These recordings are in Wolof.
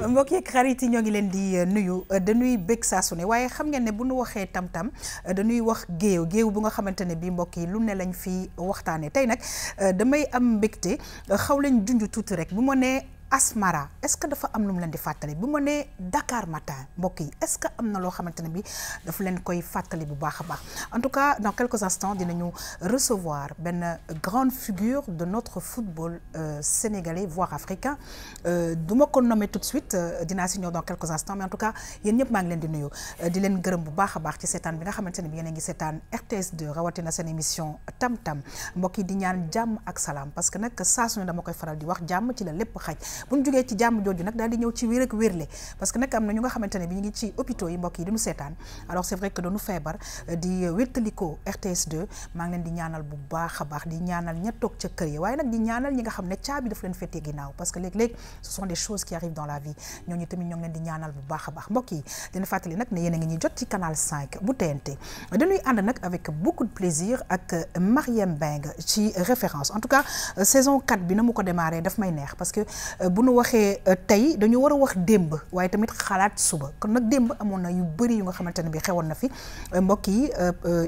mbokk yeeg xarit yi ñoo ngi leen di nuyu dañuy bëgg saa su ne waaye xam ngeen ne bu nu waxee tam-tam dañuy wax géew bu nga xamante ne bii mbokk yi lu ne lañ fi waxtaanee tey nag damay am mbégte xaw lañ junj tuuti rek bu ma nee Asmara est-ce que dafa am lu mu leen di fàttali bu ma nee Dakar Matin mbokk yi est-ce que am na loo xamante ne bi dafa leen koy fàttali bu baax a baax en tout cas dans quelques instants dinañu recevoir benn grande figure de notre football sénégalais voire africain du ma ko nommer tout de suite dinaa si ñëw dans quelques instants mais en tout cas yéen ñëpp maa ngi leen di nuyu di leen gërëm bu baax a baax ci seetaan bi nga xamante ne bi yéen a ngi seetaan RTS2 rawatina seen émission tam-tam mbokk yi di ñaan jàmm ak salaam parce que nag saa su ne dama koy faral di wax jàmm ci la lépp xaj bu ñu jógee ci jàmm jooju nag daal di ñëw ci wér ak wérle parce que nag am na ñu nga xamante ne bi ñu ngi ci hôpitaux yi mbokk yi diñu seetaan alors c'est vrai que dañu feebar di wéttaliko RTS2 maa ngi leen di ñaanal bu baax a baax di ñaanal ña toog ca kër yi waaye nag di ñaanal ñi nga xam ne caabi daf leen féetee ginnaaw parce que léeg-léeg ce sont des choses qui arrivent dans la vie ñooñu tamit ñoo ngi leen di ñaanal bu baax a baax mbokk yi dina fàttali nag ne yéen a ngi ñuy jot ci canal 5 bu TNT dañuy ànd nag avec beaucoup de plaisir ak Marième Mbengue ci référence en tout cas saison 4 bi na mu ko démarré daf may neex parce que bu nu waxee tey dañu war a wax démb waaye tamit xalaat suba kon nag démb amoon na yu bëri yu nga xamante ne bi xewoon na fi mbokk yi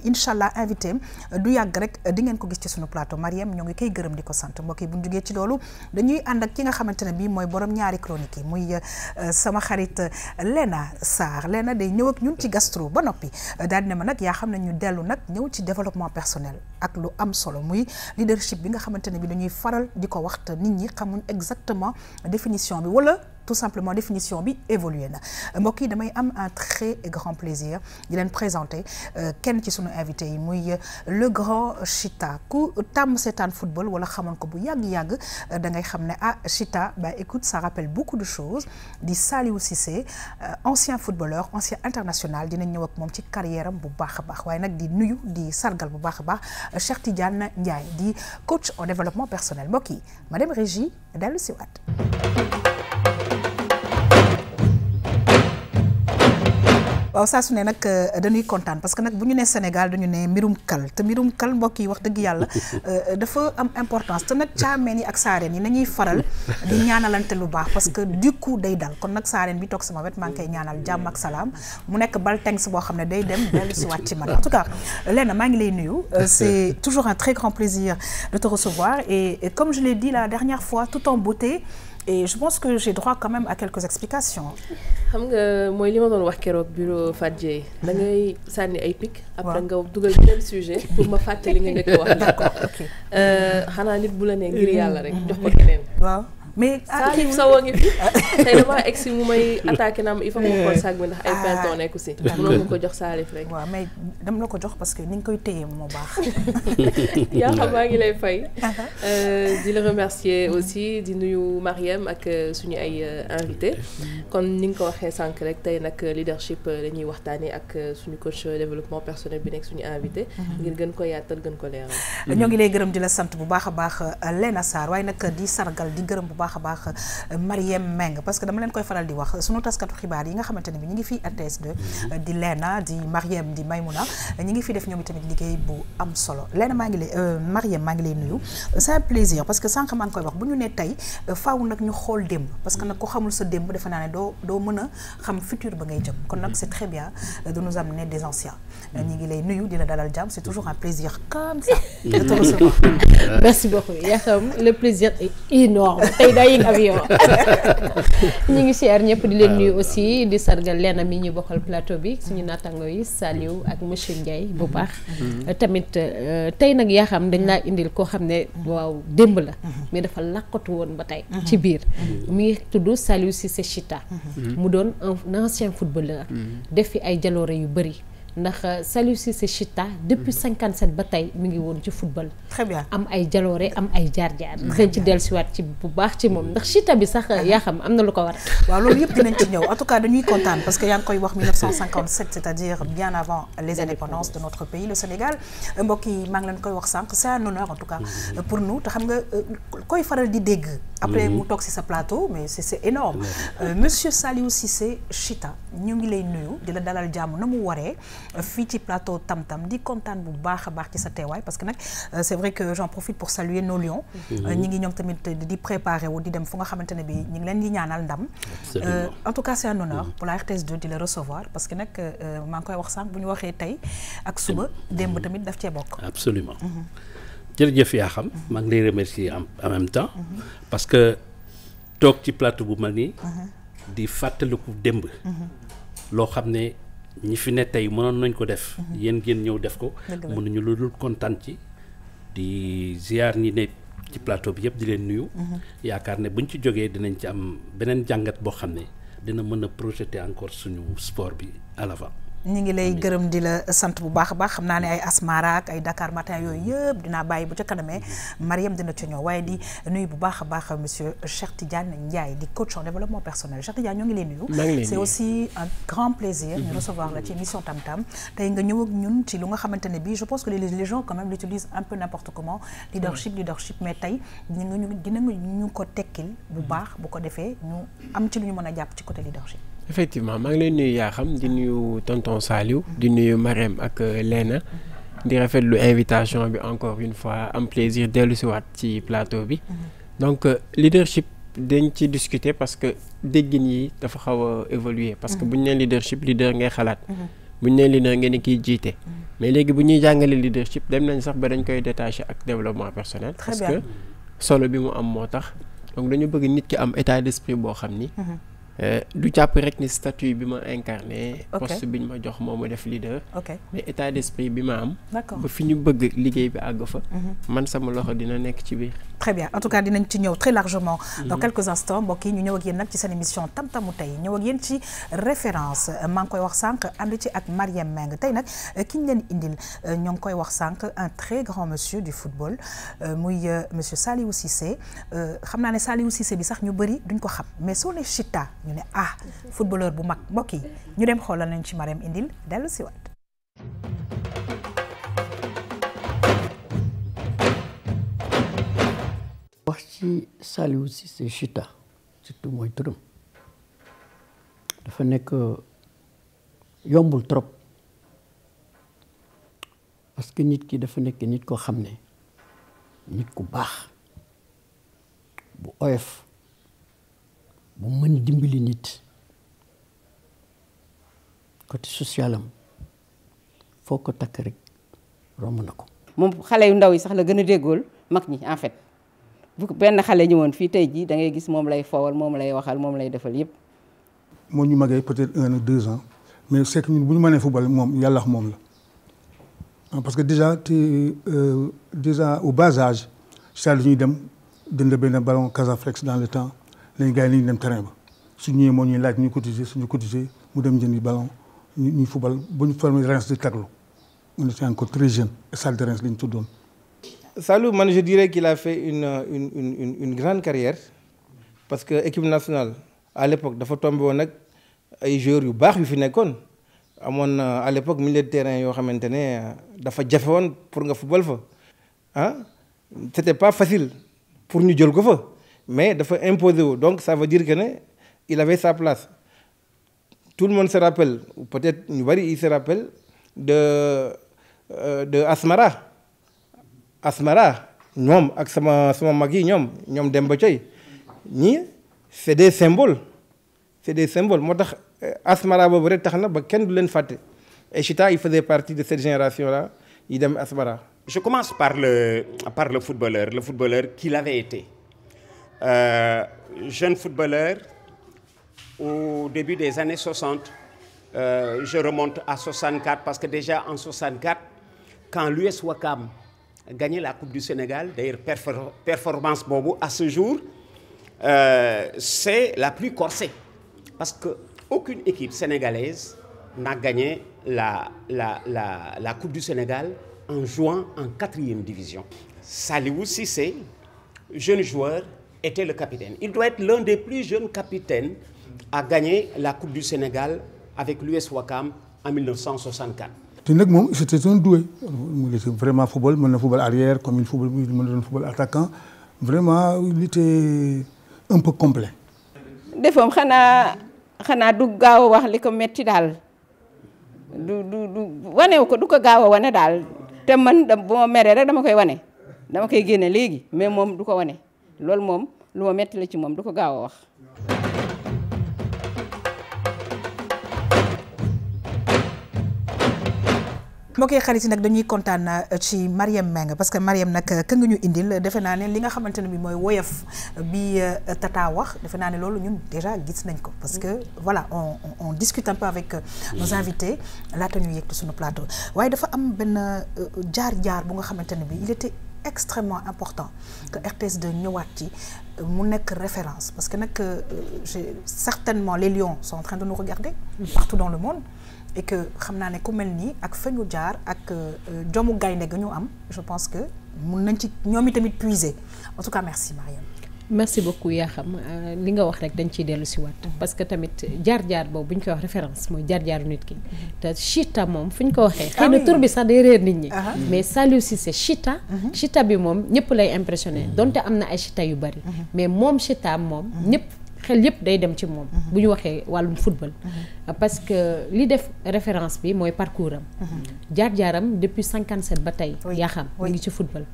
incha allah invité du yàgg rek di ngeen ko gis ci sunu plateau Marième ñoo ngi koy gërëm di ko sant mbokk yi bu ñu jógee ci loolu dañuy ànd ak ki nga xamante ne bi mooy borom ñaari chronique yi muy sama xarit Léna Sarr Léna day ñëw ak ñun ci gastro ba noppi daal di ne ma nag yaa xam ne ñu dellu nag ñëw ci développement personnel ak lu am solo muy leadership bi nga xamante ne bi dañuy faral di ko wax te nit ñi xamuñ exactement définition bi wala tout simplement définition bi évolué na mbokk yi damay am un très grand plaisir di leen présenter kenn ci sunu invité yi muy le grand Chita ku tàmm seetaan football wala xamoon ko bu yàgg-yàgg da ngay xam ne ah Chita bah écoute ça rappelle beaucoup de choses di Saliou Cissé ancien footballeur ancien international dinañ ñëw ak moom ci carrière am bu baax a baax waaye nag di nuyu di sargal bu baax a baax Cheikh Tidiane Ndiaye di coach en développement personnel mbokk yi madame Régie dellu si waat waaw saa su ne nag dañuy kontaan parce que nag bu ñu nee Sénégal dañu ne mbirum kal te mbirum kal mbokk yi wax dëgg yàlla dafa am importance te nag caameen yi ak saareen yi nañuy faral di ñaanalante lu baax parce que du coup day dal kon nag saareen bi toog sama wet maa ngi koy ñaanal jàmm ak salaam mu nekk bal tengs boo xam ne day dem dellu si waat ci man en tout cas Léna maa ngi lay nuyu c'est toujours un très grand plaisir de te recevoir et comme je l'ai dit la dernière fois tout en beauté et je pense que j'ai droit quand même à quelques explications. xam nga mooy li ma doon wax keroog bureau Fadjey da ngay sànni ay pic. après nga dugal beneen sujet pour ma fàtte li nga njëkk wax. d'accord ok. xanaa nit bu la nee ngir yàlla rek jox ko keneen. waaw mais Salif Sow ngi fi tey damaa egg si mu may attaqué naa ma il faut que ma xool saag bi ndax ay pinton nekku si. mënoon nga ko jox Salif rek. waaw mais dama la ko jox parce que ni nga koy téye moo baax. yaa xam maa ngi lay fay. di la remercier aussi di nuyu Marième ak suñu ay invité kon ni nga ko waxee sànq rek tey nag leadership la ñuy waxtaanee ak suñu coach développement personnel bi nekk suñu invité. ngir gën ko yaatal gën ko leeral. ñoo ngi lay gërëm di la sant bu baax a baax Léna Sarr waaye nag di sargal di gërëm bu baax a baax Marième Mbengue parce que dama leen koy faral di wax sunu taskatu xibaar yi nga xamante ne bi ñu ngi fii RTS2 di Léna di Marième di Maymouna ñu ngi fi def ñoom itamit liggéey bu am solo Léna maa ngi lay Marième maa ngi lay nuyu c'est un plaisir parce que sànq maa ngi koy wax bu ñu ne tey faaw nag ñu xool démb parce que nag ko xamul sa démb defe naa ne doo mën a xam futur ba ngay jëm kon nag c'est très bien de nous amener des anciens ñu ngi lay nuyu di la dalal jàmm c'est toujours un plaisir comme ça de te recevoir. Merci beaucoup yaa xam le plaisir est énorme tey daa yëg avion ñu ngi siyaar ñëpp di leen nuyu aussi di sargal Léna mi ñu bokkal plateau bi suñu naataango yi Saliou ak monsieur Ndiaye bu baax tamit tey nag yaa xam dañ laa indil koo xam ne waaw démb la mais dafa làqatu woon ba tey ci biir mi ngi tudd Saliou Cissé Chita mu doon un ancien footballeur def fi ay jaloore yu bëri ndax Saliou Cissé Chita depuis 57 ba tey mi ngi woon ci football. très bien am ay jaloore am ay jaar-jaar. xëy ci dellusiwaat ci bu baax ci moom ndax Chita bi sax yaa xam am na lu ko war. waaw loolu yëpp dinañ ci ñëw en tout cas dañuy kontaan parce que yaa ngi koy wax 1957 c'est-à-dire bien avant les indépendances de notre pays le Sénégal mbokk yi maa ngi leen koy wax sànq c'est un honneur en tout cas pour nous te xam nga koy faral di dégg. après mu toog ci sa plateau mais c'est énorme monsieur Saliou Cissé Chita ñu ngi lay nuyu di la dalal jàmm na mu waree. fii ci plateau Tam-Tam di kontaan bu baax a baax ci sa teewaay parce que nag c'est vrai que j'en profite pour saluer nos lions. ñi ngi ñoom tamit di préparer wu di dem fu nga xamante ne bi ñu ngi leen di ñaanal ndam. En tout cas c'est un honneur pour la RTS2 di la recevoir parce que nag maa ngi koy wax sànq bu ñu waxee tey ak suba démb tamit daf cee bokk. Absolument. jërëjëf yaa xam maa ngi lay remercier en même temps parce que toog ci plateau bu mel nii di fàttaliku démb loo xam ne ñi fi ne tey mënoon nañ ko def yéen ngeen ñëw def ko mënuñu lu dul kontaan ci di ziar ñi ne ci plateau bi yëpp di leen nuyu yaakaar ne buñ ci jógee dinañ ci am beneen jàngat boo xam ne dina mën a projeter encore suñu sport bi à l'avant. ñi ngi lay gërëm di la sant bu baax a baax xam naa ne ay Asmara ak ay Dakar Matin yooyu yëpp dinaa bàyyi bu ca kanamee Mariam dina ci ñëw waaye di nuyu bu baax a baax monsieur Cheikh Tidiane Ndiaye di coach en développement personnel Cheikh Tidiane ñoo ngi lay nuyu. C'est aussi un grand plaisir ñu recevoir la ci émission Tam-Tam tey nga ñëw ak ñun ci lu nga xamante ne bii je pense que les gens quand même l'utilisent un peu n'importe comment leadership mais tey dinañu ko tekkil bu baax bu ko defee ñu am ci lu ñu mën a jàpp ci côté leadership. Effectivement maa ngi lay nuyu yaa xam di nuyu tonton Saliou di nuyu Marème ak Léna di rafetlu invitation bi encore une fois am plaisir dellu si waat ci plateau bi donc leadership dañ ci discuter parce que déggin yi dafa xaw a évoluer parce que bu ñu nee leadership leader ngay xalaat bu ñu nee leader ngeen ni kiy jiite mais léegi bu ñuy jàngale leadership dem nañ sax ba dañ koy détacher ak développement personnel parce que solo bi mu am moo tax donc dañu bëgg nit ki am état d'esprit boo xam ni du jàpp rek ni statut bi ma incarné poste bi ñu ma jox moo ma def leader mais état d'esprit bi ma am ba fi ñu bëgg liggéey bi àgg fa man sama loxo dina nekk ci biir. Très bien en tout cas dinañ ci ñëw très largement dans quelques instants mbokk yi ñu ñëw ak yéen nag ci seen émission Tam-Tamu tey ñëw ak yéen ci référence maa ngi koy wax sànq ànd ci ak Mariam Meng tey nag ki ñu leen indil ñoo ngi koy wax sànq un très grand monsieur du football muy monsieur Saliou Cissé xam naa ne Saliou Cissé bi sax ñu bëri duñ ko xam mais soo ne Chita ñu ne footballeur bu mag mbokk yi ñu dem xoolal nañ ci Mariam indil dellu si waat. wax ci Saliou Cissé Chita surtout mooy turam dafa nekk yombul trop parce que nit ki dafa nekk nit koo xam ne nit ku baax bu oyof bu mën dimbali nit côté social am foo ko takk rek romb na ko. moom xale yu ndaw yi sax la gën a déggool mag ñi en fait bu benn xale ñëwoon fii tey jii da ngay gis moom lay fowal moom lay waxal moom lay defal yëpp. moo ñu magee peut-être 1 ou 2 ans mais c'est que ñun bu ñu mënee football moom yàlla ak moom la parce que déjà au bas âge saa ñuy dem jënd benn ballon Casaflex dans le temps. léegi gars yi nañu dem terrain ba su ñëwee moo ñuy laaj ñu cotiser suñu cotiser mu dem jëndi ballon ñuy football ba ñu formé Reims de Taglo on était encore très jeune Stade de Reims la ñu tuddoon. Saliou man je dirais qu'il a fait une grande carrière parce que équipe nationale à l'époque dafa tombé woon nag ay joueurs yu baax yu fi nekkoon amoon à l'époque milieu de terrain yoo xamante ne dafa jafe woon pour nga football fa c'était pas facile pour ñu jël ko fa. mais dafa imposé wu donc ça veut dire que ne il avait sa place tout le monde se rappelle ou peut-être ñu bari il se rappelle de Asmara ñoom ak sama mag yi ñoom Demba Coy ñii c'est des symboles moo tax Asmara boobu rek tax na ba kenn du leen fàtte et Chita il faisait partie de cette génération là yi dem Asmara. Je commence par le footballeur qu'il avait été. Jeune footballeur au début des années 60, je remonte à 64 parce que déjà en 64, quand l'US Ouakam a gagné la Coupe du Sénégal, d'ailleurs performance bobo, à ce jour, c'est la plus corsée parce qu'aucune équipe sénégalaise n'a gagné la Coupe du Sénégal en jouant en 4e division. Saliou Cissé, jeune joueur, était le capitaine. Il doit être l'un des plus jeunes capitaines à gagner la Coupe du Sénégal avec l'US Ouakam en 1964. te nag moom c'était un doué mu était vraiment football mën na football arrière comme il football mën na doon football attaquant vraiment il était un peu complet. defoom xanaa du gaaw a wax li ko metti daal du wane ko du ko gaaw a wane daal te man bu ma meree rek dama koy wane dama koy génne léegi mais moom du ko wane loolu moom lu ma metti la ci moom du ko gaaw a wax. mbokk xarit yi nag dañuy kontaan ci Marième Mbengue parce que Marième nag ka nga ñu indil defe naa ne li nga xamante ne bi mooy woyof bi Tata wax defe naa ne loolu ñun déjà gis nañ ko parce que voilà on discute un peu avec nos invités laata ñu yegg suñu plateau waaye dafa am benn jaar-jaar bu nga xamante ne bi il était extrêmement important que RTS2 ñëwaat ci mu nekk référence parce que nag certainement les lions sont en train de nous regarder partout dans le monde et que xam naa ne ku mel nii ak fa ñu jaar ak jomu gaynde ga ñu am je pense que mun nañ ci ñoom itamit puiser en tout cas merci Marième. merci beaucoup yaa xam li nga wax rek dañ ciy dellu si waat parce que tamit jaar-jaar boobu bu ñu koy wax référence mooy jaar-jaaru nit ki te Chita moom fu ñu ko waxee xëy na tur bi sax day réer nit ñi mais Saliou Cissé Chita Chita bi moom ñëpp lay impressionné donte am na ay Chita yu bari mais moom Chita moom ñëpp xel yëpp day dem ci moom bu ñu waxee wàllum football parce que li def référence bi mooy parcours am jaar-jaaram depuis 57 ba tey yaa xam mi ngi ci football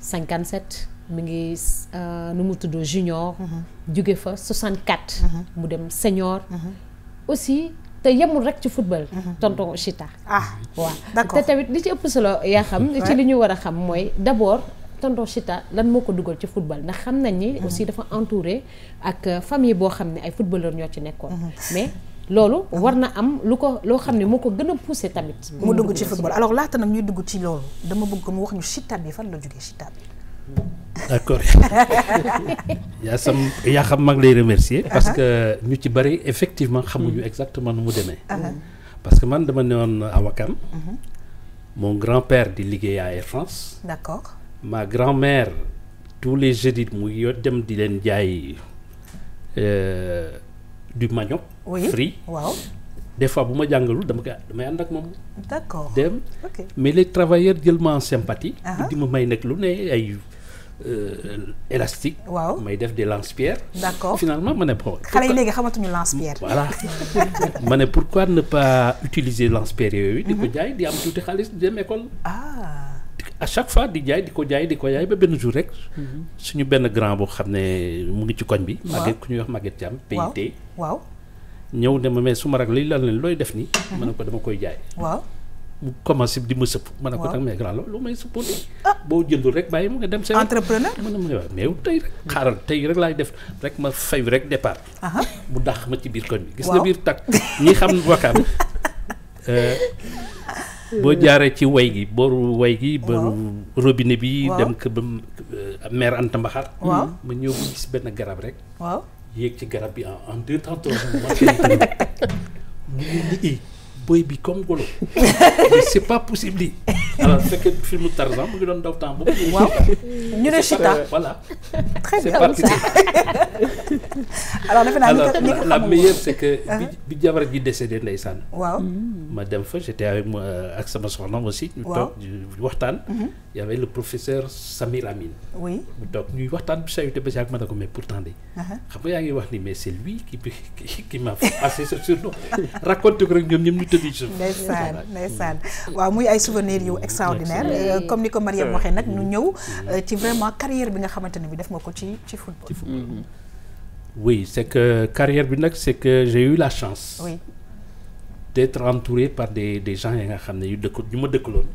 57 mi ngi nu mu tudd junior jóge fa 64 mu dem senior aussi te yemul rek ci football tonton Chita waaw te tamit li ci ëpp solo yaa xam ci li ñu war a xam mooy d'abord tonton Chita lan moo ko dugal ci football ndax xam nañ ni aussi dafa entouré ak famille boo xam ne ay footballeur ñoo ci nekkoon mais loolu war na am lu ko loo xam ne moo ko gën a poussé tamit mu dugg ci football alors laata nag ñuy dugg ci loolu dama bëgg ko mu wax ñu Chita bi fan la jógee Chita bi d'accord yaa xam mag lay remercier parce que ñu ci bari effectivement xamuñu exactement nu mu demee parce que man dama newoon à Ouakam mon grand-père di liggéey à Air France d'accord ma grand-mère tous les jeudis mu dem di leen jaay du manioc frit waaw des fois bu ma jàngalul damay ànd ak moom d'accord dem mais les travailleurs jël ma en sympathie di ma may nag lu ne ay élastique waaw may def des lance-pierres d'accord finalement ma ne bon xale yi léegi xamatuñu lance-pierre voilà ma ne pourquoi ne pas utiliser lance-pierre yooyu di ko jaay di am tuuti xaalis di dem école à chaque fois di jaay di ko jaay ba benn jour rek suñu benn grand boo xam ne mu ngi ci koñ bi Maguette ku ñuy wax Maguette Thiam PIT waaw ñëw ne ma mais su ma rak li lan leen looy def nii ma ne ko dama koy jaay waaw mu commencé di ma sëpp ma ne ko nag mais grand lu may sëppu nii boo jëndul rek bàyyi mu nga dem seen entrepreneur ma ne ma waaw mais tey rek xaaral tey rek laay def rek ma fay rek départ mu dàq ma ci biir koñ bi gis nga biir tak ñi xam Wakaam boo jaaree ci way gi booru way gi booru robinet bi dem ko ba maire Anta Mbaxar ma ñëw bu gis benn garab rek yéeg ci garab bi en 2 temps mu ngi boy bi comme golo mais c'est pas possible lii alors fekkee filmu Tarzan mu ngi doon daw temps boobu ñu ne Chita voilà très c'est bien parti alors defe naa alors la meilleure c'est que bi jabar ji décédé ndeysaan waaw ma dem fa j'étais avec moi ak sama soxna aussi ñu toog waxtaan y avait le professeur Samir Amin oui mu toog ñuy waxtaan bi sayute ba si ak ma ne ko mais pourtant de xam nga yaa ngi wax ni mais c'est lui qui m'a passé ce surnom raconte ko rek ñoom ñoom ñu tëddi ci ndeysaan waaw muy ay souvenirs yu extraordinaire comme ni ko Mariam waxee nag ñu ñëw ci vraiment carrière bi nga xamante ne bi def nga ko ci football oui c'est que carrière bi nag c'est que j'ai eu la chance oui d'être entouré par des gens yi nga xam ne yu ma dëkkaloon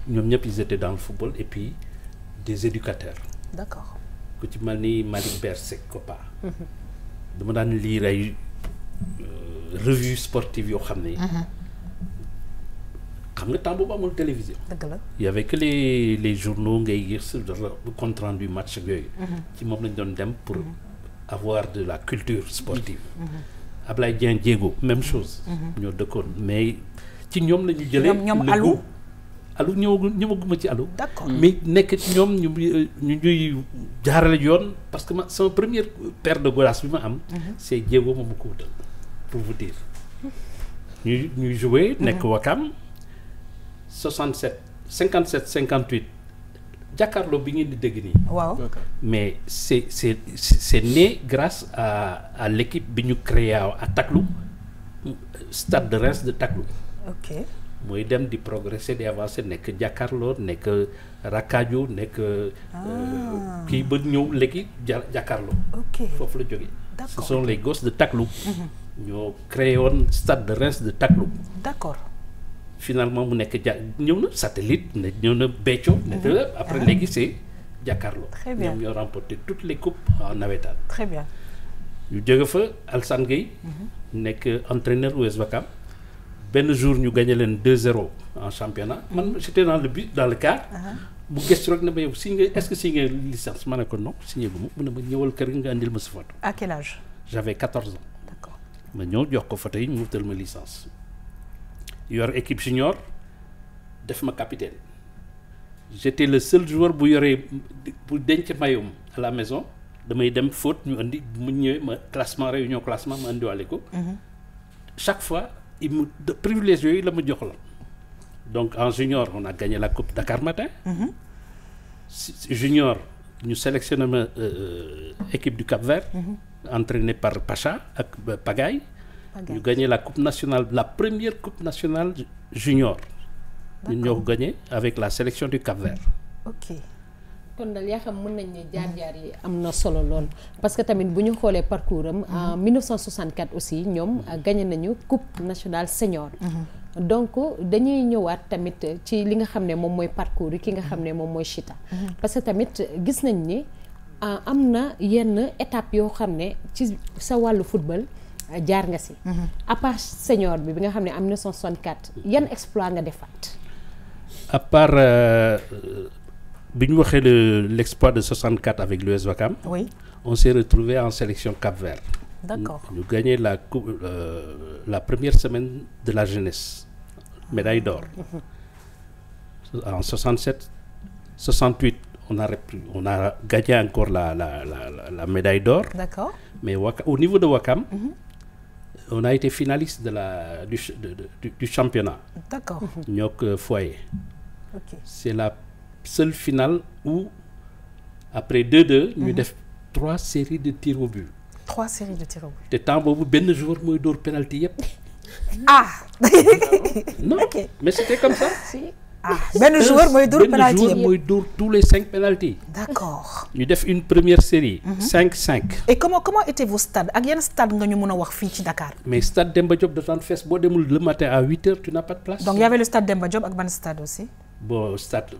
ñoom ñëpp ils étaient dans le football et puis des éducateurs d'accord ku ci mel ni Malick Bersek Kopa dama daan lire ay revue sportive yoo xam ne xam nga temps boobu amul télévision dëgg la y avait que les journaux ngay gis compte rendu match ak yooyu ci moom lañ doon dem pour avoir de la culture sportive Ablaye Dieng Diego même chose ñoo dëkkoon mais ci ñoom la ñu jëlee ñoom alu ñëwaguma ci alu d'accord mais nekk ci ñoom ñu ñuy jaarale yoon parce que sama première paire de golas bi ma am c'est Diego moom ma ko wutal pour vous dire ñuy jouer nekk Wakam 57 57 58 jàkkaarloo bi ngeen di dégg nii waaw mais c'est né grâce à l'équipe bi ñu créé à Taklou stade de Reims de Taklou ok mooy dem di progresser di avancer nekk jàkkaarloo nekk rakkaaju nekk kii ba ñëw léegi jàkkaarloo. ok foofu la jógee. d'accord ce sont les gosses de Taklou. ñoo créé woon stade de Reims de Taklou. d'accord finalement mu nekk ñëw na satellite ñëw na Béthio. après léegi c'est jàkkaarloo. très bien ñoom ñoo remporté toutes les coupes en navétane. très bien. ñu jóge fa Alassane Gueye. nekk entraîneur US Ouakam. benn jour ñu gagné leen 2-0 en championnat man j'étais dans le but dans le car. bu gëstu rek ne ma yow signé est-ce que signé licence ma ne ko non signé gu ma mu ne ma ñëwal kër nga andil ma sa photo. à quel âge. j'avais 14 ans. d'accord ma ñëw jox ko photo yi mu wutal ma licence. yor équipe junior def ma capitaine. j'étais le seul joueur bu yoree bu denc mayum à la maison damay dem faute ñu andi mu ñëwee ma classement réunion classement ma andiwaale ko. chaque fois. privilège yooyu la ma jox la donc en junior on a gagné la coupe Dakar Matin. Junior ñu sélectionné ma équipe du Cap-Vert. entraîné par Pacha ak Pagaye. ñu gagné la coupe nationale la première coupe nationale junior. ñu ñoo gagné avec la sélection du Cap-Vert. ok. kon daal yaa xam mën nañ ne jaar-jaar yi am na solo lool parce que tamit bu ñu xoolee parcours am en 1964 aussi ñoom gagné nañu coupe nationale senior. donc dañuy ñëwaat tamit ci li nga xam ne moom mooy parcours yi ki nga xam ne moom mooy Chita. parce que tamit gis nañ ni am na yenn étape yoo xam ne ci sa wàllu football jaar nga si. à part senior bi nga xam ne en 1964 yan exploit nga defaat. à part. bi ñu waxee l'exploit de 64 avec l'US Ouakam. Oui. On s'est retrouvé en sélection Cap-Vert. D'accord. Nous gagné la coupe, la première semaine de la jeunesse, médaille d'or. En 67, 68, on a gagné encore la médaille d'or. D'accord. Mais au niveau de Ouakam, on a été finaliste du championnat. D'accord. Nyok Foyer. Ok. C'est la seule finale où après 2-2 ñu def 3 séries de tirs au but. 3 séries de tirs au but. te temps boobu benn joueur mooy dóor penalty yépp. ah. non okay. Mais c'était comme ça. Si. Ah benn joueur mooy dóor penalty yépp. benn joueur mooy dóor tous les 5 penalty. D'accord. ñu def une première série. 5-5. Et comment était vos stades ak yan stade nga ñu mën a wax fii ci Dakar. Mais stade Demba Diop de daan fees boo demul le matin à 8h tu n'as pas de place. Donc il y avait le stade Demba Diop ak ban stade aussi. Bon stade.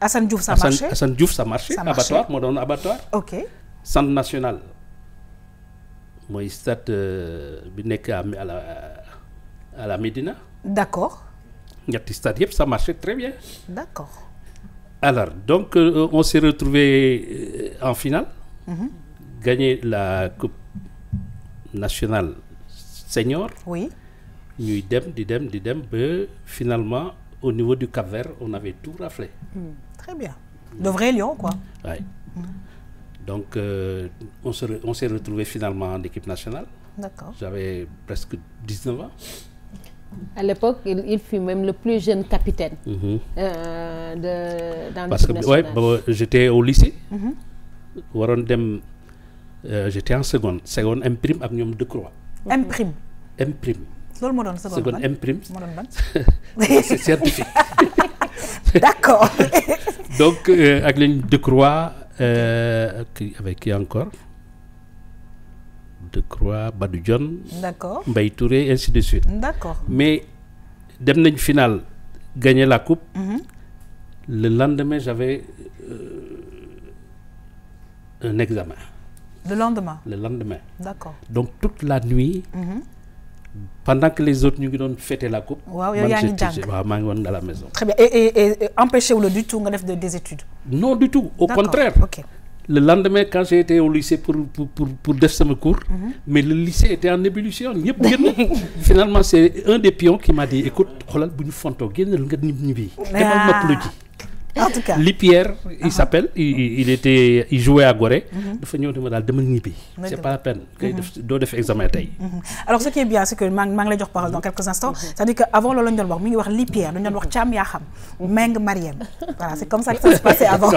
Assane Diouf ça marchait. Assane Diouf ça marchait. Abattoir moo doon abattoir. ok. Centre national mooy stade bi nekk à la Médina. D'accord. ñetti stade yëpp ça marchait très bien. D'accord. Alors donc on s'est retrouvé en finale. Gagné la coupe nationale senior. Oui. ñuy dem di dem ba finalement au niveau du Cap-Vert on avait tout raflé. Très bien. De vrais lions quoi. Oui. Donc on s'est retrouvé finalement en équipe nationale. D'accord. J'avais presque 19 ans. À l'époque, il fut même le plus jeune capitaine dans parce l'équipe que nationale. ouais, j'étais au lycée. waroon dem j'étais en seconde imprime ak ñoom Decroix. Imprime. Imprime. loolu moo doon seconde imprime. moo doon ban. C'est scientifique. D'accord. Donc ak lañ Decroix avec qui encore Decroix Badou Dione. D'accord. Mbaye Touré ainsi de suite. D'accord. Mais dem nañ finale gagner la coupe. Le lendemain j'avais un examen. Le lendemain. Le lendemain. D'accord. Donc toute la nuit. Pendant que les autres ñu ngi doon fêter la coupe. waaw yow yaa ngi jàng waaw maa ngi woon à la maison. Très bien et empêché wu la du tout nga def des études. Non du tout au contraire. Ok. Le lendemain quand j'ai été au lycée pour def sama cours. Mais le lycée était en ébullition ñëpp génn. Finalement c'est un des pions qui m'a dit écoute xoolal bu ñu fontoo génnal nga ñibbi. demal noppalu ji. En tout cas. Lipierre, il s'appelle, il jouait à Gorée. dafa ñëw di ma daal demal ñibbi. C'est pas la peine. kay doo def examen tey. Alors ce qui est bien c'est que maa ngi lay jox parole dans quelques instants c'est-à-dire que avant loolu la ñu doon wax mi ngi wax Lipierre dañu doon wax Thiam Yakham Meng Mariem voilà c'est comme ça que ça se passait avant.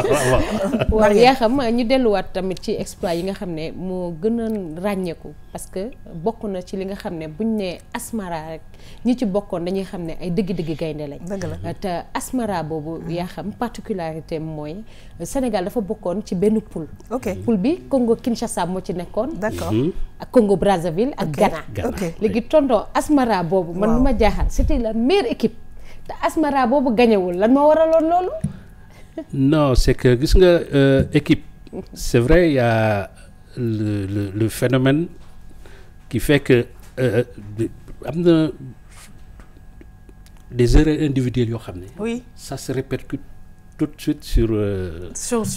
waaw Yakham ñu delluwaat tamit ci exploit yi nga xam ne moo gën a ràññeeku parce que bokk na ci li nga xam ne buñ ne Asmara rek ñi ci bokkoon dañuy xam ne ay dëgg-dëgg gaynde lañ. dëgg la te Asmara boobu Yakham particularité mooy Sénégal dafa bokkoon ci benn poule. ok poule bi Congo Kinshasa moo ci nekkoon. d'accord ak Congo Brazzaville ak Ghana. ok léegi tonton Asmara boobu. man lu ma jaaxal c'était la meilleure équipe te Asmara boobu gañewul lan moo waraloon loolu. non c'est que gis nga équipe c'est vrai il y a le phénomène qui fait que am na des erreurs individuelles yoo xam ne. oui ça se répercute tout de suite sur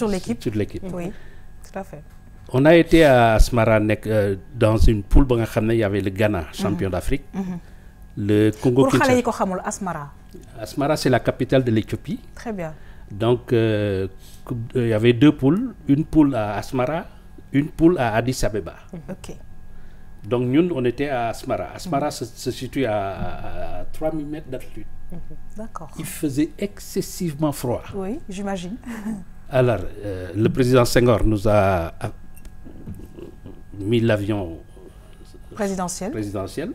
l'équipe. sur l'équipe. oui tout à fait. On a été à Asmara dans une poule ba nga xam ne y avait le Ghana champion d'Afrique. Le Congo Kinshasa. Pour xale yi ko xamul Asmara. Asmara c'est la capitale de l'Éthiopie. Très bien. Donc il y avait deux poules, une poule à Asmara, une poule à Addis Abeba. Ok. Donc nous on était à Asmara. Asmara se situe à 3000 mètres d'altitude. D'accord. Il faisait excessivement froid. Oui, j'imagine. Alors le président Senghor nous a mis l'avion présidentiel.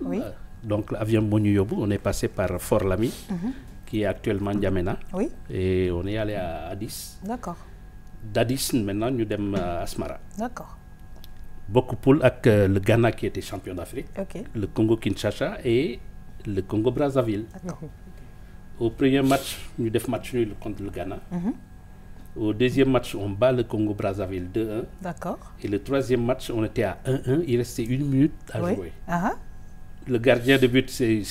Oui. Donc l'avion Monyuyobu, on est passé par Fort Lamy, qui est actuellement N'Djamena. Oui. Et on est allé à Addis. D'accord. D'Addis, maintenant, nous sommes à Asmara. D'accord. Beaucoup de poules avec le Ghana qui était champion d'Afrique, le Congo Kinshasa et le Congo Brazzaville. Au premier match, nous avons fait match nul contre le Ghana. Au deuxième match, on bat le Congo Brazzaville 2-1. D'accord. Et le troisième match, on était à 1-1. Il restait 1 minute à jouer. Le gardien de but, c'est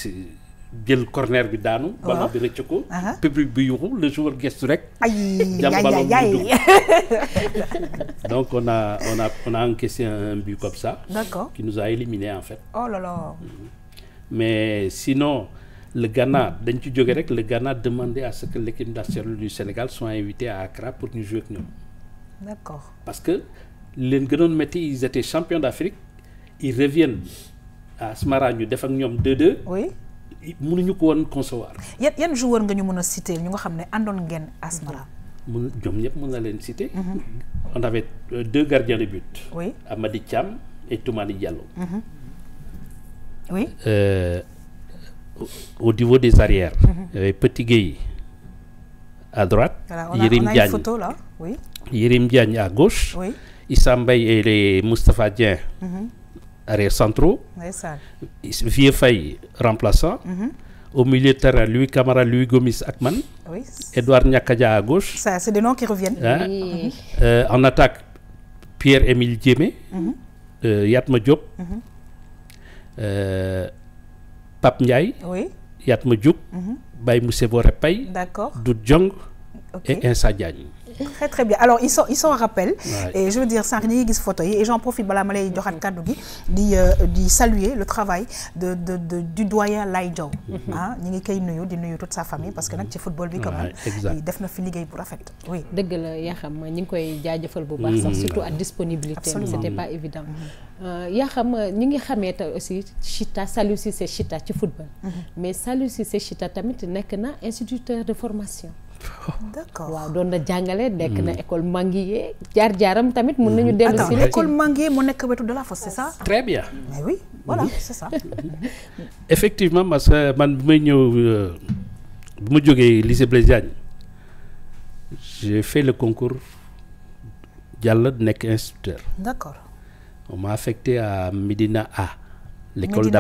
le corner bi daanu. Ballon bi rëcc ko. Public bi yuuxu, le joueur gestu rek. Donc on a encaissé un but comme ça. D'accord. Qui nous a éliminés en fait. Oh là là. Mais sinon, le Ghana, le Ghana demandait à ce que l'équipe nationale du Sénégal soit invitée à Accra pour nous jouer avec nous. D'accord. Parce que les gënoon metti, ils étaient champions d'Afrique, ils reviennent à Asmara, ñu def ak ñoom 2-2. Oui. Mënuñu ko woon concevoir. yan joueur nga ñu mën a citer ñu nga xam ne àndoon ngeen Asmara. ñoom ñëpp mën na leen citer. On avait 2 gardiens de but. Oui. Amady Thiam et Toumani Diallo. Oui. Au niveau des arrières, il y avait Petit Gueye à droite, Yérim Diagne. On a une photo là, oui. Yérim Diagne à gauche, oui. Issa Mbaye et les Moustapha Dieng arrière centraux, Vieux Faye remplaçant, au milieu de terrain Louis Camara, Louis Gomis Akman, oui. Edouard Nyakadia à gauche. Ça, c'est des noms qui reviennent. Oui. En attaque, Pierre-Émile Diémé, Yatma Diop, Pape Ndiaye, oui. Yatma Diouk, Baye Moussebo Repay, Doud Diong et Insa Diagne. Très très bien. Alors ils sont en rappel. Et je veux dire sans rien photo et j'en profite bala ma lay joxat kaddu gi di saluer le travail du doyen Lay Diaw. ñi ngi koy nuyu di nuyu toute sa famille parce que nak ci football bi quand même def na fi liggéey bu rafet. Oui. Deug la Yakham ñi ngi koy jaajëfal bu baax sax surtout à disponibilité. C'était pas évident. Yakham ñi ngi xamé ta aussi Chita Saliou Cissé Chita ci football. Mais Saliou Cissé Chita tamit nek na instituteur de formation. D'accord. waaw doon na jàngale nekk na école Manguier jaar-jaaram tamit mën nañu dellu si l'école Manguier mu nekk wetu de la Fosse, c'est ça? Très bien. Mais oui, voilà, c'est ça. Effectivement parce que man bi may ñëw bu ma jógee lycée Blaise Diagne j'ai fait le concours jàll nekk instituteur. D'accord. On m'a affecté à Médina A. L'école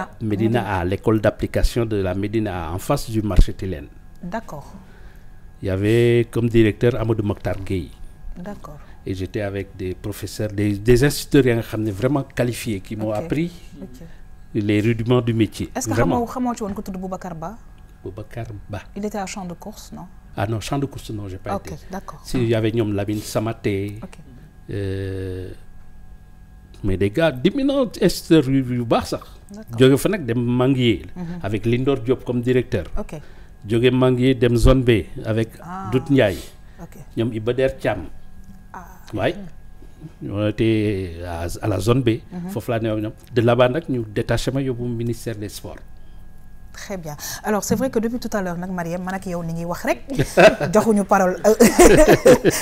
d'application de la Médina A en face du marché Tilène. D'accord. Il y avait comme directeur Amadou Mokhtar Gueye. D'accord. Et j'étais avec des professeurs, des instituteurs vraiment qualifiés qui m'ont appris les rudiments du métier. Est-ce que vous savez que Boubacar Ba? Boubacar Ba. Il était à champ de course, non? Ah non, champ de course, non, j'ai pas été. D'accord. Il y avait Nyom Labine Samaté. Mais des gars d'éminents instituteurs yu baax sax. Jóge fa nag dem Manguier avec Lindor Diop comme directeur. Jóge Manguier dem zone B avec Dout Ndiaye ñoom Iba Der Thiam. waaye ñoo été à la zone B. foofu laa ne ak ñoom de là-bas nag ñu détaché ma yóbbu ministère des sports. Très bien alors c'est vrai que depuis tout à l'heure nag Marième man ak yow ni ñuy wax rek joxuñu parole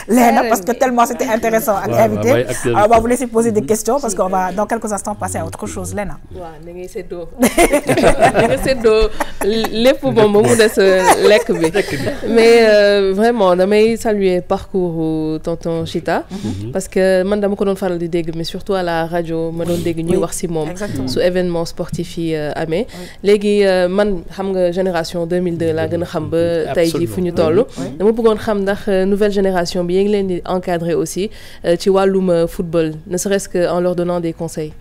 Léna parce que tellement c'était intéressant ak invité alors on va vous laisser poser des questions parce qu'on va dans quelques instants passer à autre chose Léna. waaw na ngay séddoo na nga séddoo lépp moom ba mu des lekk bi mais vraiment damay saluer parcours tonton Chita parce que man dama ko doon faral di dégg mais surtout à la radio ma doon dégg ñuy wax ci moom su événement sportif yi amee léegi man xam nga génération 2002 laa gën a xam ba tey jii fu ñu toll dama bëggoon xam ndax nouvelle génération bi yéen ngi leen di encadrer aussi ci wàllum football ne serait-ce que en leur donnant des conseils.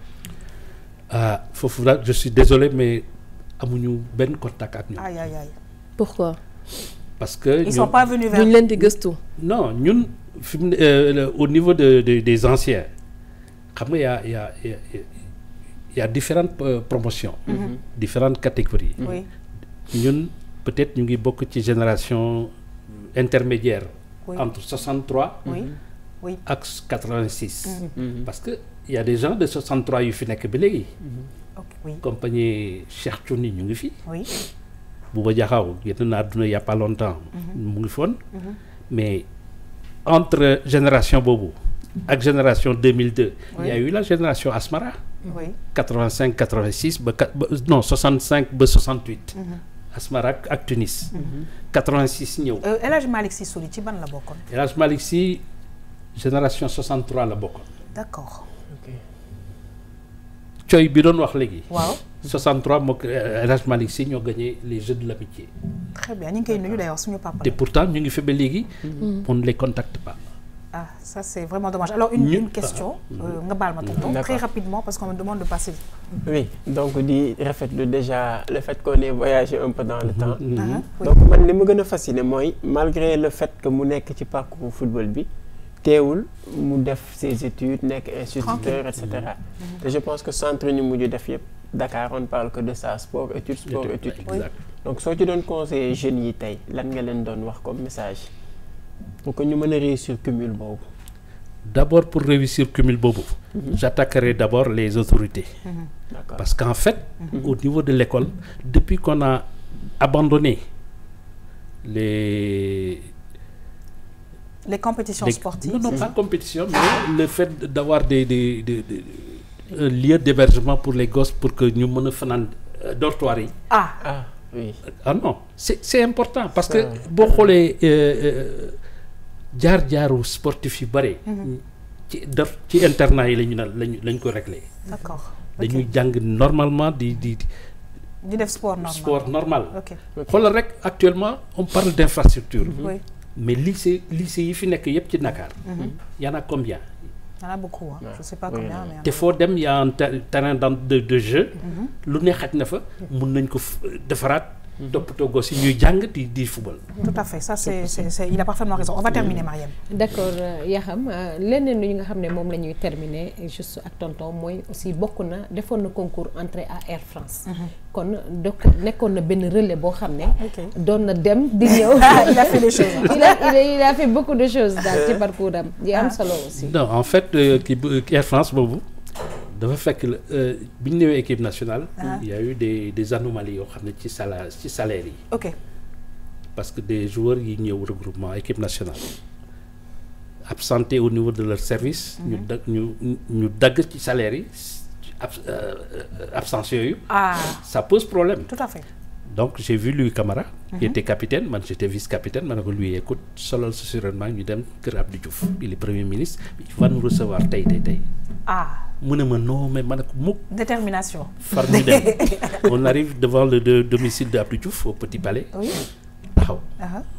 ah foofu là je suis désolé mais amuñu benn contact ak ñun. aïe aïe aïe. Pourquoi? Parce que ils sont pas venus vers duñ leen di gëstu. non ñun fi mu au niveau des anciens xam nga il y a différentes promotions. Différentes catégories. Oui. ñun peut-être ñu ngi bokk ci génération intermédiaire. Entre 63. Oui. ak 86. Parce que il y a des gens de 63 yu fi nekk ba léegi. compagnie Cheikh Thiouni ñu ngi fi. Oui. Bouba Diakhao génn na àdduna il y a pas longtemps. mu ngi foon. mais entre génération boobu. ak génération 2002. il y a eu la génération Asmara. Oui. 85 86 non 65 ba 68. Asmara ak Tunis. 86 ñëw. El Hadj Malick Sy Souly ci ban la bokkoon. El Hadj Malick Sy génération 63 la bokkoon. D'accord. Coy bi doon wax léegi. waaw 63 mook El Hadj Malick Sy ñoo gagné les Jeux de l'amitié. Très bien ñu ngi koy nuyu d'ailleurs suñu papa. Et pourtant ñu ngi fi ba léegi. on ne les contacte pas. Ah, ça c'est vraiment dommage. Alors une question, nga baal ma tonton, très rapidement parce qu'on me demande de passer. Oui, donc di rafetlu déjà le fait qu'on ait voyagé un peu dans le temps. Oui. Donc man li ma gën a fasciné mooy malgré le fait que mu nekk ci parcours football bi teewul mu def ses études nekk instituteur et cetera. Et je pense que centre ñu mujj def yëpp Dakar on parle que de ça sport études sport études. Exact. Donc soo ci doon conseiller jeunes yi tey lan nga leen doon wax comme message pour que ñu mën a réussir cumul boobu. D'abord pour réussir cumul boobu. J'attaquerai d'abord les autorités. D'accord. Parce qu'en fait, au niveau de l'école, depuis qu'on a abandonné les compétitions sportives. Non, pas compétition, mais le fait d'avoir un lieu d'hébergement pour les gosses pour que ñu mën a fanaan dortoir yi. Ah oui. Ah non, c'est important parce que boo xoolee jaar-jaaru sportif yu bare. ci internat yi lañ ko réglé. D'accord. dañuy jàng normalement di def sport normal. sport normal. Ok. xoolal rek actuellement on parle d'infrastructure. Oui. mais lycée yi fi nekk yëpp ci Dakar. y en a combien? Il y en a beaucoup, hein. Je sais pas combien, mais. te foo dem y a un terrain de jeu. lu ne xaj na fa mun nañ ko defaraat. toppatoo gos yi ñuy jàng di football. Tout à fait, ça c'est il a parfaitement raison. On va terminer Marième. D'accord Yakham leneen lu nga xam ne moom la ñuy terminer juste ak tonton mooy aussi bokk na defoon na concours entrée à Air France. kon nekkoon na benn relais boo xam ne. doon na dem di ñëw. Il a fait des choses. il a fait beaucoup de choses daal ci parcours am di am solo aussi. non en fait Air France boobu. dafa fekk bi ñu ñëwee équipe nationale. il y a eu des anomalies yoo xam ne ci salaire yi. Ok. parce que des joueurs yi ñëw regroupement équipe nationale absentés au niveau de leur service. ñu dagg ci salaire yi absence yooyu. Ça pose problème. Tout à fait. Donc j'ai vu Louis Camara. qui était capitaine man j'étais vice-capitaine ma ne ko lui écoute solal sa surennement ñu dem kër Abdou Diouf il est premier ministre il va nous recevoir tey. mu ne ma non mais ma ne ko mukk. Détermination. far ñu dem on arrive devant le domicile de Abdou Diouf au Petit Palais. Oui. taxaw.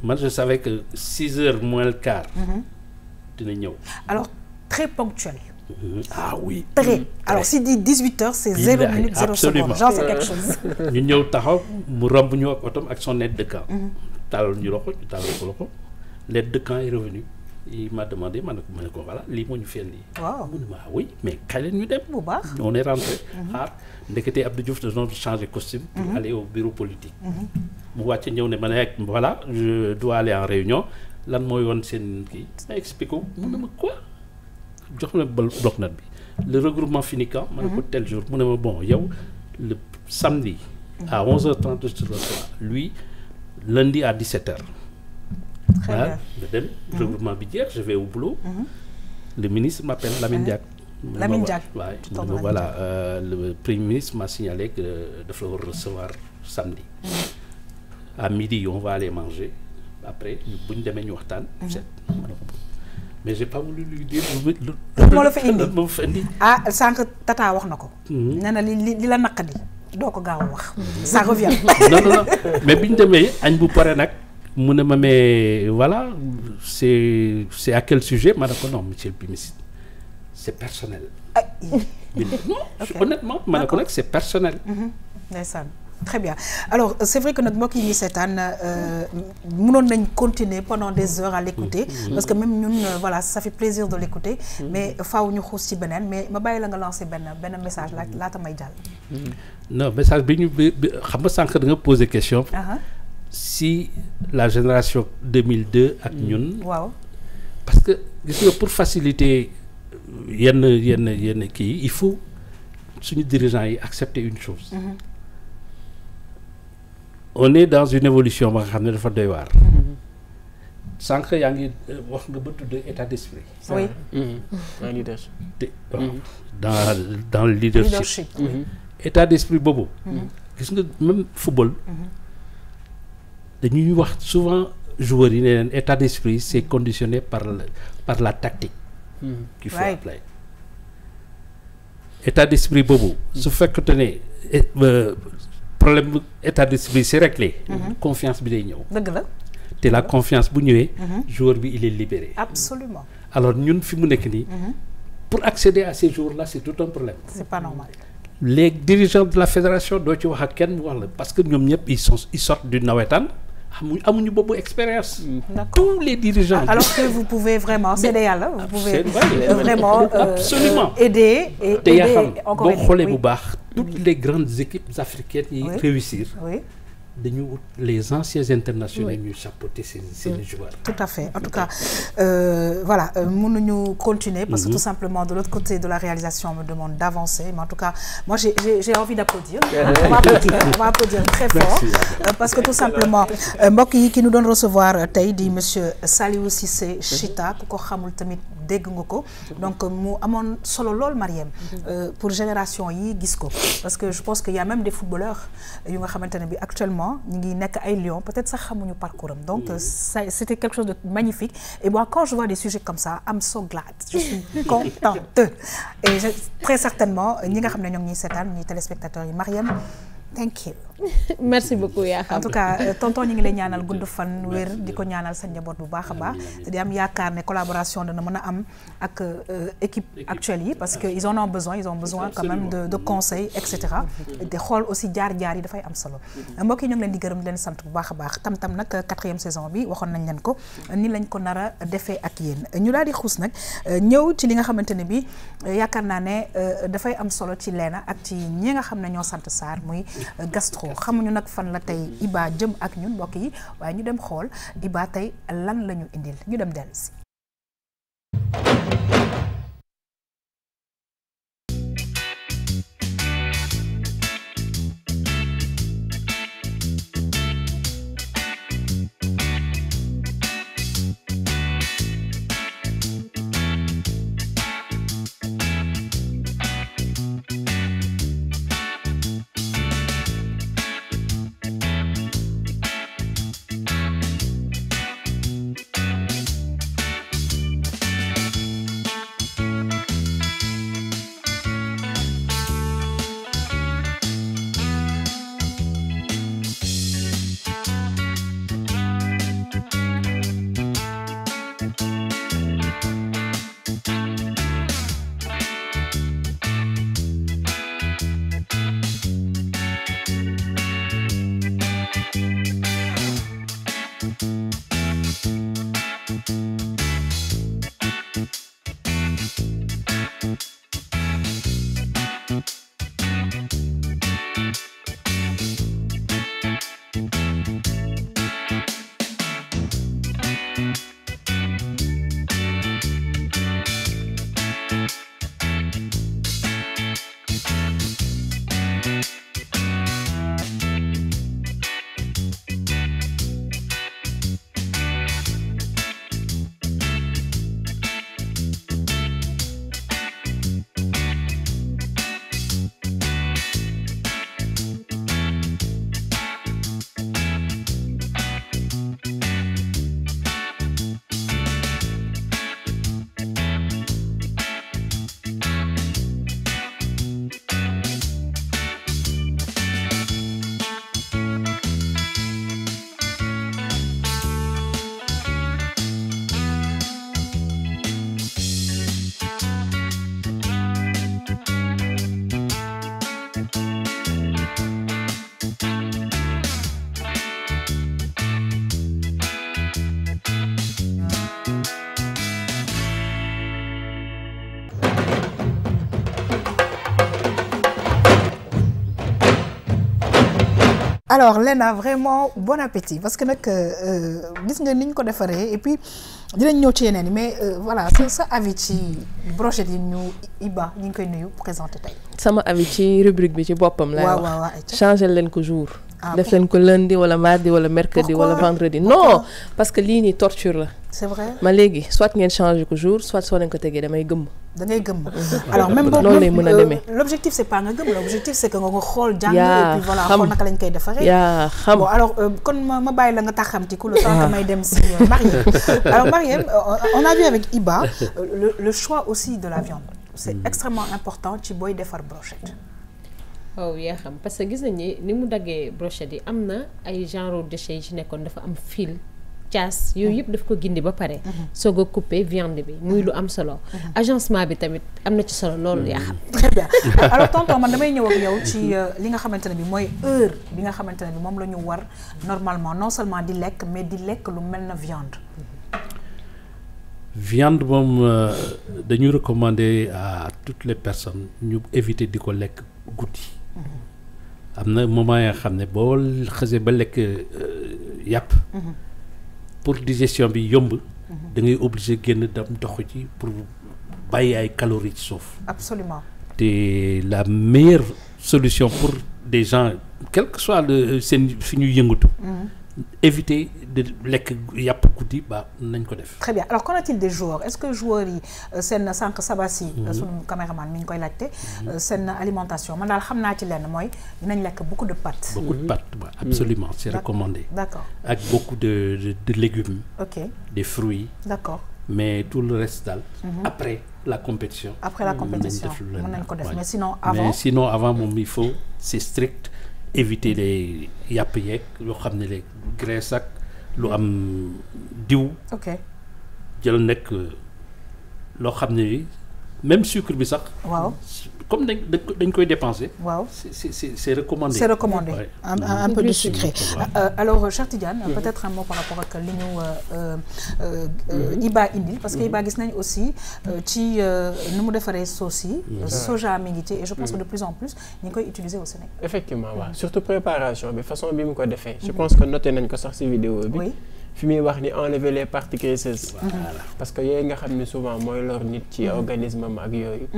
man je savais que 6h moins le quart. dina ñëw. Alors très ponctuel. Ah oui. Très. Alors s'il dit 18h c'est 0 minute 0 seconde. Genre c'est quelque chose. ñu ñëw taxaw mu romb ñu ak otom ak son aide de camp. taalal ñu loxo ñu taalal ko loxo l'aide de camp est revenu. Il m'a demandé ma ne ko voilà lii moo ñu feel lii. Waaw mu ne ma oui mais kaay leen ñu dem. bu baax on est rentré. xaar ndekete Abdou Diouf dañoo changer costume. pour aller au bureau politique. mu wàcc ñëw ne ma ne voilà je dois aller en réunion lan mooy woon seen kii ma expliqué ko mu ne ma quoi jox na bloc-notes bi le regroupement finit quand ma ne ko tel jour mu ne ma bon yow le samedi à 11h30 je te reçois lui lundi à 17h. Voilà, nga dem regroupement bi jeex je vais au boulot. Le ministre m'appelle Lamine Diack. Lamine Diack voilà le premier ministre m'a signalé que dafa war recevoir samedi. À midi on va aller manger après bu ñu demee ñu waxtaan. mais j'ai pas voulu lui dire. moo la fa indi ah sànq tata wax na ko. nee na li la naqadi doo ko gaaw a wax. ça revient. non mais bi ñu demee añ bu pare nag mu ne ma mais voilà c'est à quel sujet ma ne ko non monsieur le ministre c'est personnel. non honnêtement ma ne ko nag c'est personnel. ndeysaan. Très bien alors c'est vrai que nag mbokk yi ñuy seetaan mënoon nañ continuer pendant des heures à l'écouter parce que même ñun voilà ça fait plaisir de l'écouter mais faaw ñu xuus ci beneen mais ma bàyyi la nga lancer benn message laata may jàll. non message bi ñu xam nga sànq da nga poser question. si la génération 2002 ak ñun. waaw parce que gis nga pour faciliter yenn kii il faut suñu dirigeants yi accepter une chose. On est dans une évolution ba nga xam ne dafa doy waar. sànq yaa ngi wax nga ba tudd état d'esprit. oui. dans le leadership. état d'esprit boobu. gis nga même football. dañuy wax souvent joueurs yi ne leen état d'esprit c'est conditionné par la tactique. qu'il faut appliquer. état d'esprit boobu. su fekkente ne. problème état d'esprit c'est réglé. confiance bi day ñëw. dëgg la. te la confiance bu ñëwee. joueur bi il est libéré. absolument. alors ñun fi mu nekk nii. pour accéder à ces jours-là c'est tout un problème. c'est pas normal. les dirigeants de la fédération doo ci wax ak kenn mu wax la parce que ñoom ñëpp ils sortent du nawetaan amuñu boobu expérience. tous les dirigeants. alors que vous pouvez vraiment c'est yàlla vous pouvez vraiment absolument aider et te yaa xam encore boo xoolee bu baax. toutes les grandes équipes africaines yi réussir. dañu les anciens internationaux ñuy chapeauter ces joueurs. tout à fait en tout cas voilà mënuñu continuer parce que tout simplement de l'autre côté de la réalisation on me demande d'avancer mais en tout cas moi j'ai envie d'applaudir. on va applaudir très fort. parce que tout simplement mbokk yi ki ñu doon recevoir tey di monsieur Saliou Cissé Chita ku ko xamul tamit dégg nga ko donc mu amoon solo lool Mariem pour génération yi gis ko parce que je pense qu'il y a même des footballeurs yu nga xamante ne bi actuellement ñu ngi nekk ay Lions peut-être sax xamuñu parcours am donc ça c'était quelque chose de magnifique et moi quand je vois des sujets comme ça I'm so glad je suis contente et très certainement ñi nga xam ne ñoo ngi ñuy seetaan ñi téléspectateurs yi Mariem thank you. merci beaucoup yaa xam en tout cas tonton ñu ngi lay ñaanal gudd fan wér di ko ñaanal sa njaboot bu baax a baax te di am yaakaar ne collaboration dana mën a am ak équipe actuelle yi parce que ils en ont besoin quand même de conseils et cetera te xool aussi jaar-jaar yi dafay am solo mbokk yi ñu ngi leen di gërëm di leen sant bu baax a baax tam nag 4e saison bi waxoon nañ leen ko ni lañ ko nar a defee ak yéen ñu daal di xuus nag ñëw ci li nga xamante ne bi yaakaar naa ne dafay am solo ci Léna ak ci ñi nga xam ne ñoo sant Sarr muy gastro xamuñu nag fan la tey Iba jëm ak ñun mbokk yi waaye ñu dem xool Iba tey lan la ñu indil ñu dem dellu si. Alors Léna, vraiment bon appétit parce que nag gis nga ni ñu ko defaree et puis dinañ ñëw ci yeneen mais voilà sa avis ci brochette yi ñu Iba ñu ngi koy nuyu présenté tey. sama avis ci rubrique bi ci boppam. lay wax waaw changer leen ko jour. def leen ko lundi wala mardi wala mercredi wala vendredi. non parce que lii nii torture la. c'est vrai ma léegi soit ngeen changer ko jour soit soo leen ko tegee damay gëmm. da ngay gëmm. alors même boobu loolu lay mën a demee. l'objectif c'est pas nga gëmm l'objectif c'est que nga ko xool jàng et puis voilà xool naka lañ koy defaree. yaa xam bon alors kon ma bàyyi la nga taxamti ku le temps que may dem si Mariem. Alors Mariem, on a vu avec Iba le choix aussi de la viande. C'est extrêmement important ci booy defar brochette. waaw yaa xam parce que gis nañu ni mu daggee brochette yi am na ay genre déchets yi ci nekkoon dafa am fil caas yooyu yëpp daf ko gindi ba pare soog a couper viande bi muy lu am solo agencement bi tamit am na ci solo loolu yaa xam. Très bien alors tonton man damay ñëw ak yow ci li nga xamante ne bi mooy heure bi nga xamante ne bi moom la ñu war normalement non seulement di lekk mais di lekk lu mel na viande. Viande moom dañu recommander à toutes les personnes ñu éviter di ko lekk guddi. am na moment yoo xam ne boo xasee ba lekk yàpp. pour digestion bi yomb. da ngay obligé génn dem dox ci pour bàyyi ay calories ci suuf. Absolument. te la meilleure solution pour des gens quel que soit le seen fi ñuy yëngatu. éviter de lekk yàpp guddi ba nañ ko def. Très bien alors qu'en est-il des joueurs est-ce que joueurs yi seen sànq Sabassi sunu caméraman mi ngi koy laajte seen alimentation man daal xam naa ci lenn mooy dinañ lekk beaucoup de pâtes. Beaucoup de pâtes ouais, absolument c'est recommandé. D'accord. Avec beaucoup de légumes. Ok. Des fruits. D'accord. Mais tout le reste daal. Après la compétition. Après la compétition mën nañ ko def mais sinon avant. Mais sinon avant moom il faut c'est strict. Éviter les yàpp yeeg yoo xam ne les graisse ak lu am diw. ok jël nekk loo xam ne même sucre bi sax. waaw comme dañ koy dépenser. waaw c'est recommandé. C'est recommandé. Ouais. Un peu de sucré. Alors Cheikh Tidiane peut-être un mot par rapport ak li ñu Iba indil parce que Iba gis nañ aussi ci nu mu defaree sauce yi. soja mi ngi ci et je pense que de plus en plus ñu ngi koy utiliser au Sénégal. Effectivement waaw surtout préparation bi façon bi mu ko defee. je pense que noté nañ ko sax ci vidéo bi. Oui. fi muy wax ni enlever les parties graisseuses. parce que yooyu nga xam ne souvent mooy lor nit ci organisme am ak yooyu.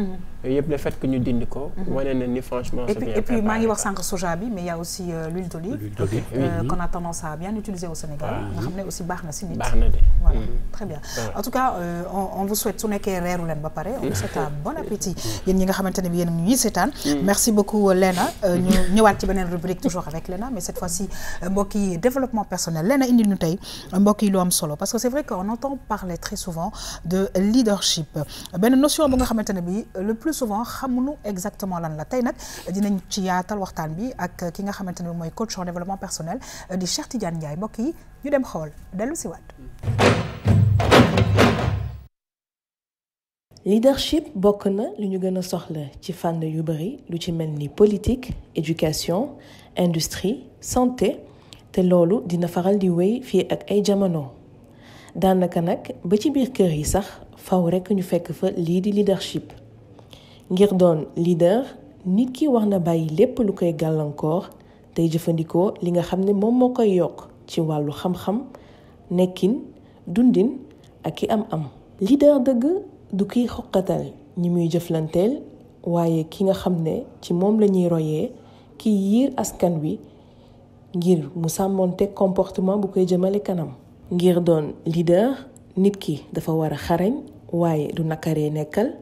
yooyu yëpp le fait que ñu dindi ko. wane na ni franchement c'est bien préparé. Et puis maa ngi wax sànq soja bi mais il y a aussi l'huile d'olive. L'huile d'olive, qu'on a tendance à bien utiliser au Sénégal. nga xam ne aussi baax na ci nit. baax na de. Voilà très bien en tout cas on vous souhaite su nekkee reeru leen ba pare on vous souhaite un bon appétit yéen ñi nga xamante ne bi yéen ñuy seetaan. Merci beaucoup Léna ñu ñëwaat ci beneen rubrique toujours avec Léna mais cette fois-ci mbokk yi développement personnel Léna indi ñu tey mbokk yi lu am solo parce que c'est vrai qu'on entend parler très souvent de leadership benn notion bu nga xamante ne bi le plus souvent xamuñu exactement lan la tey nag dinañ ci yaatal waxtaan bi ak ki nga xamante ne bi mooy coach en développement personnel di Cheikh Tidiane Ndiaye mbokk yi ñu dem xool dellu si waat. leadership bokk na lu ñu gën a soxla ci fànn yu bari lu ci mel ni politique éducation industrie santé te loolu dina faral di wéy fii ak ay jamono daanaka nag ba ci biir kër yi sax faw rekk ñu fekk fa lii di leadership ngir doon leader nit ki war na bàyyi lépp lu koy gàllankoor tey jëfandikoo li nga xam ne moom moo koy yokk ci wàllu xam-xam nekkin dundin ak ki am leader dëgg du kiy xoqatal ñi muy jëflanteel waaye ki nga xam ne ci moom la ñuy royee ki yiir askan wi ngir mu sàmmonte comportement bu koy jëmale kanam ngir doon leader nit ki dafa war a xarañ waaye du nakaree nekkal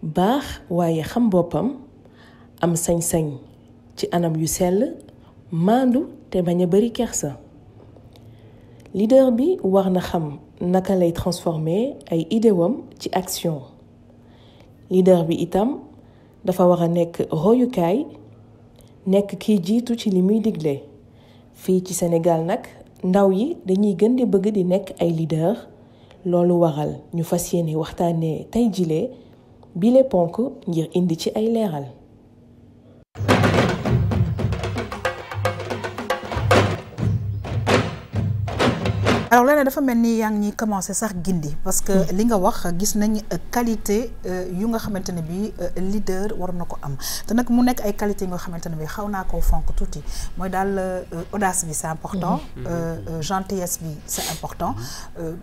baax waaye xam boppam am sañ-sañ ci anam yu sell maandu te bañ a bari kersa leader bi war na xam naka lay transformer ay idéwam ci action leader bi itam dafa war a nekk royukaay nekk kiy jiitu ci li muy digle fii ci Sénégal nag ndaw yi dañuy gën di bëgg di nekk ay leader loolu waral ñu fas yéene waxtaanee tey jilee bile ponk ngir indi ci ay leeral. alors là dafa mel ni yaa ngi ñuy commencé sax gindi parce que li nga wax gis nañ qualité yu nga xamante ne bi leader war na ko am te nag mu nekk ay qualité yu nga xamante ne bi xaw naa koo fonk tuuti mooy daal audace bi c'est important gentillesse bi c'est important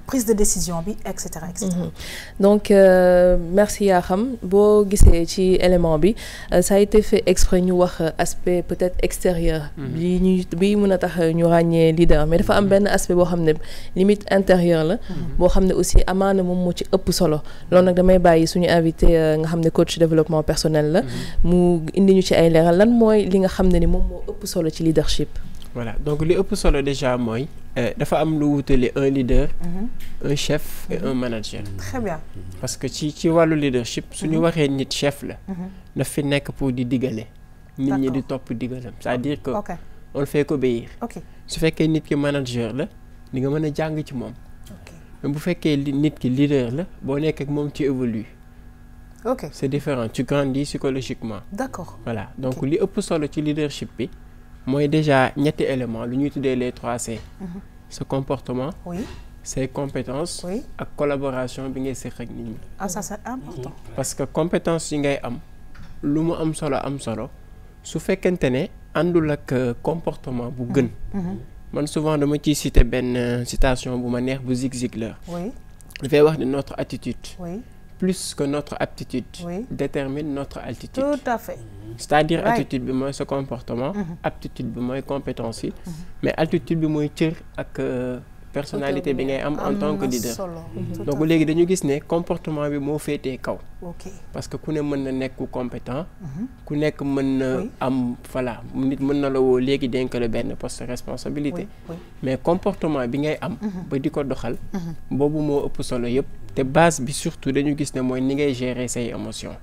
prise de décision bi et cetera et cetera. Donc merci Yakham boo gisee ci élément bi ça a été fait exprès ñu wax aspect peut-être extérieur bi mën a tax ñu ràññee leader mais dafa am benn aspect boo xam ne limite intérieure la boo xam ne aussi amaana moom moo ci ëpp solo loolu nag damay bàyyi suñu invité nga xam ne coach développement personnel la mu indi ñu ci ay leeral lan mooy li nga xam ne ni moom moo ëpp solo ci leadership. Voilà donc li ëpp solo déjà mooy dafa am lu wutale un leader un chef et un manager. Très bien. Parce que ci wàllu leadership suñu waxee nit chef la daf fi nekk pour di digale nit ñi di topp digalam c'est-à-dire que on le fait qu'obéir. Su fekkee nit ki manager la di nga mën a jàng ci moom mais bu fekkee nit ki leader la boo nekk ak moom ci évolue c'est différent tu grandis psychologiquement. D'accord. Voilà donc li ëpp solo ci leadership bi mooy déjà ñetti éléments lu ñuy tuddee les 3C. Ce comportement ses compétences ak collaboration bi ngay séq ak nit ñi. Ah ça c'est important. Parce que compétence yi ngay am lu mu am solo su fekkente ne àndul ak comportement bu gën man souvent dama ciy citer benn citation bu ma neex bu Zig Ziglar dafay wax ne notre attitude plus que notre aptitude détermine notre altitude. Tout à fait. C'est-à-dire attitude bi mooy sa comportement aptitude bi mooy compétence yi mais altitude bi mooy cër ak personnalité bi ngay am en tant que leader. Donc léegi dañu gis ne comportement bi moo féetee kaw parce que ku ne mën na nekk ku compétent ku nekk mën na am voilà nit mën na la woo léegi dénk la benn poste de responsabilité mais comportement bi ngay am ba di ko doxal boobu moo ëpp solo yëpp te base bi surtout dañu gis ne mooy ni ngay gérer say émotions.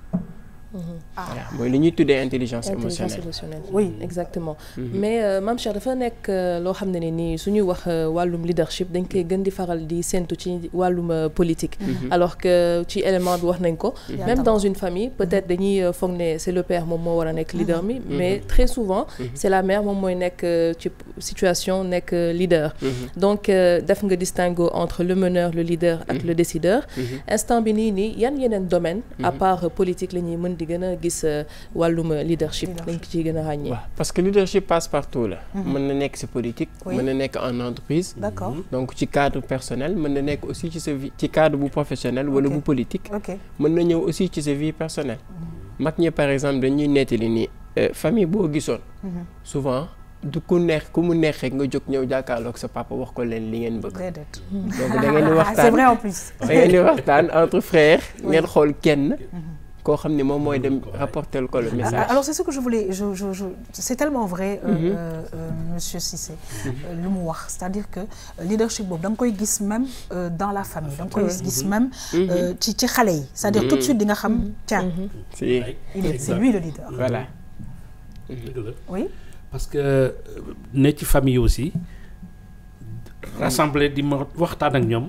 Voilà mooy li ñuy tuddee intelligence émotionnelle. Oui exactement. Mais Mame Cheikh dafa nekk loo xam ne nii suñuy wax wàllum leadership dañ koy gën di faral di séntu ci wàllum politique. Alors que ci élément bi wax nañ ko. Même dans une famille peut-être dañuy foog ne c'est le père moom moo war a nekk leader mi mais très souvent c'est la mère moom mooy nekk ci situation nekk leader. Donc def nga distinguo entre le meneur le leader ak le décideur. Instant bi nii yan yeneen domaine à part politique la ñuy mën di gën a gis wàllum leadership dañ ko ciy gën a ràññee. waaw parce que leadership passe partout la. mën na nekk ci politique. mën na nekk en entreprise. D'accord. Donc ci cadre personnel mën na nekk aussi ci sa vie ci cadre bu professionnel wala bu politique. mën na ñëw aussi ci sa vie personnelle. mag ñi par exemple dañuy nettali ni famille boo gisoon. souvent du ku neex ku mu neex rek nga jóg ñëw jàkkaarloog sa papa wax ko leen li ngeen bëgg. donc da ngeen di waxtaan c'est vrai en plus. da ngeen di waxtaan entre frères. ngeen xool kenn. koo xam ne moom mooy dem rapporter ko le message. Alors c'est ce que je voulais c'est tellement vrai monsieur Cissé lu mu wax c'est-à-dire que leadership boobu da nga koy gis même dans la famille da nga koy gis même ci xale yi c'est-à-dire tout de suite di nga xam tiens c'est lui le leader. Voilà. Oui. Parce que ne ci famille aussi rassembler di ma waxtaan ak ñoom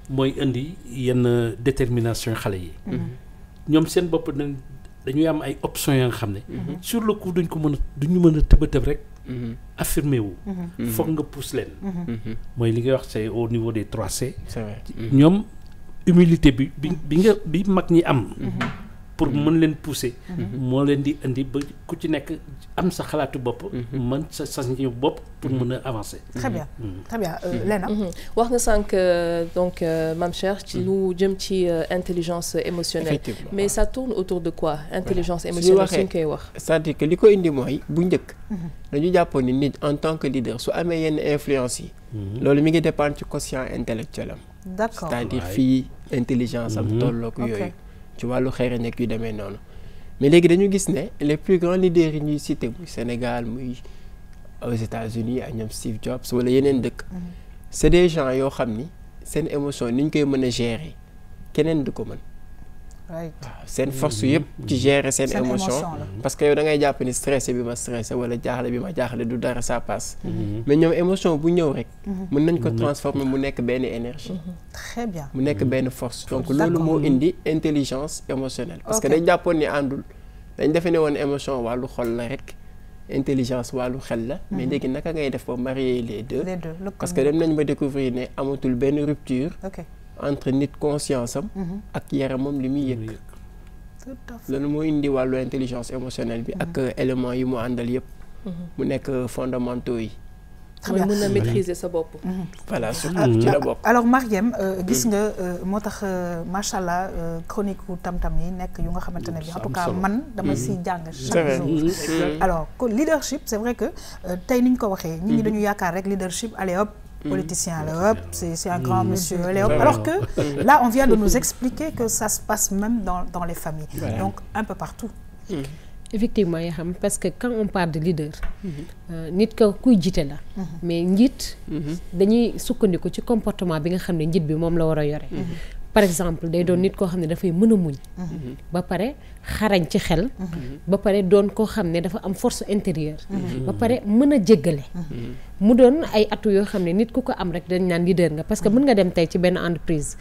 mooy indi yenn détermination xale yi. ñoom seen bopp dañuy am ay options ya nga xam ne sur le coup duñu mën a tëb rek affirmer wu foog nga pousse leen mooy li ngay wax c'est au niveau des 3C ñoom humilité bi mag ñi am pour mën leen pousser moo leen di indi ba ku ci nekk am sa xalaatu bopp mën sa ñëw bopp pour mën a avancer. Très bien très bien Léna. wax nga sànq donc Mame Cheikh ci lu jëm ci intelligence émotionnelle mais ça tourne autour de quoi intelligence émotionnelle suñ koy wax. c'est-à-dire que li ko indi mooy bu njëkk dañu jàppoon ni nit en tant que leader su amee yenn influence yi loolu mi ngi dépendre ci quotient intellectuel am. D'accord. C'est-à-dire fii intelligence am tollook yooyu ci wàllu xeere nekk yu demee noonu mais léegi dañu gis ne les plus grands leaders yi ñuy cité muy Sénégal muy aux États-Unis ak ñoom Steve Jobs wala yeneen dëkk c'est des gens yoo xam ni seen émotion ni ñu koy mën a gérer keneen du ko mën. waaw seen force yëpp ci gérer seen émotion parce que yow da ngay jàpp ni stressé bi ma stressé wala jaaxle bi ma jaaxle du dara ça passe mais ñoom émotion bu ñëw rek mën nañ ko transformer mu nekk benn énergie. Très bien. mu nekk benn force donc loolu moo indi intelligence émotionnelle parce que dañ jàppoon ni àndul dañ defe ne woon émotion wàllu xol la rek intelligence wàllu xel la mais léegi naka ngay def ba marier les deux parce que dem nañ ba découvrir ne amatul benn rupture entre nit conscience am ak yaramam li muy yëg loolu moo indi wàllu intelligence émotionnelle bi ak éléments yi mu àndal yëpp mu nekk fondamentaux yi mooy mën a maîtriser sa bopp. voilà surtout ci la bokk. alors Mariem gis nga moo tax macha allah chronique u tam-tam yi nekk yu nga xamante ne bi en tout cas man dama siy jàng chaque jour. alors leadership c'est vrai que tey ni ñu ko waxee ñi dañu yaakaar rek leadership allez hop politicien allez hop c'est un grand monsieur allez hop alors que là on vient de nous expliquer que ça se passe même dans les familles donc un peu partout. effectivement yaa xam parce que quand on parle de leader nit ka kuy jiite la mais njiit dañuy sukkandiku ci comportement bi nga xam ne njiit bi moom la war a yore par exemple day doon nit koo xam ne dafay mën a muñ ba pare xarañ ci xel ba pare doon koo xam ne dafa am force intérieure ba pare mën a jéggale mu doon ay atu yoo xam ne nit ku ko am rek dañ naan leader nga parce que mën nga dem tey ci benn entreprise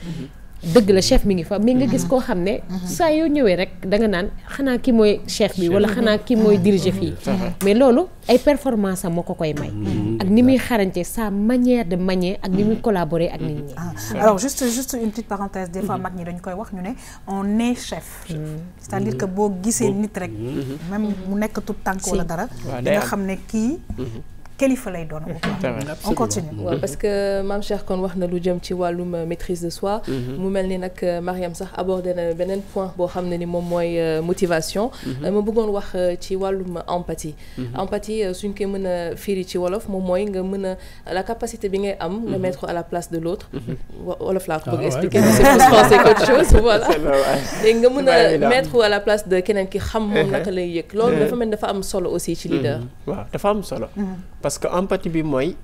dëgg la chef mi ngi fa mais nga gis koo xam ne saa yoo ñëwee rek da nga naan xanaa ki mooy chef bi wala xanaa ki mooy diriger fii mais loolu ay performance am moo ko koy may ak ni muy xarañte sa manière de manier ak ni muy collaborer ak nit ñi alors juste une petite parenthèse des fois mag ñi dañ koy wax ñu ne on est chef c'est-à-dire que boo gisee nit rek même mu nekk tout tànk wala dara di nga xam ne kii kilifa lay doon on continue parce que Mame Cheikh kon wax na lu jëm ci wàllum maîtrise de soi mu mel ni nag Mariam sax abordé na beneen point boo xam ne ni moom mooy motivation ma bëggoon wax ci wàllum empathie empathie suñ koy mën a firi ci wolof moom mooy nga mën a la capacité bi ngay am nga mettre à la place de l'autre wolof laa ko bëgg expliquer mais c'est plus français qu'autre chose voilà léegi nga mën a mettre à la place de keneen ki xam moom naka lay yëg loolu dafa mel dafa am solo aussi ci leader waaw dafa am solo parce que empathie bi mooy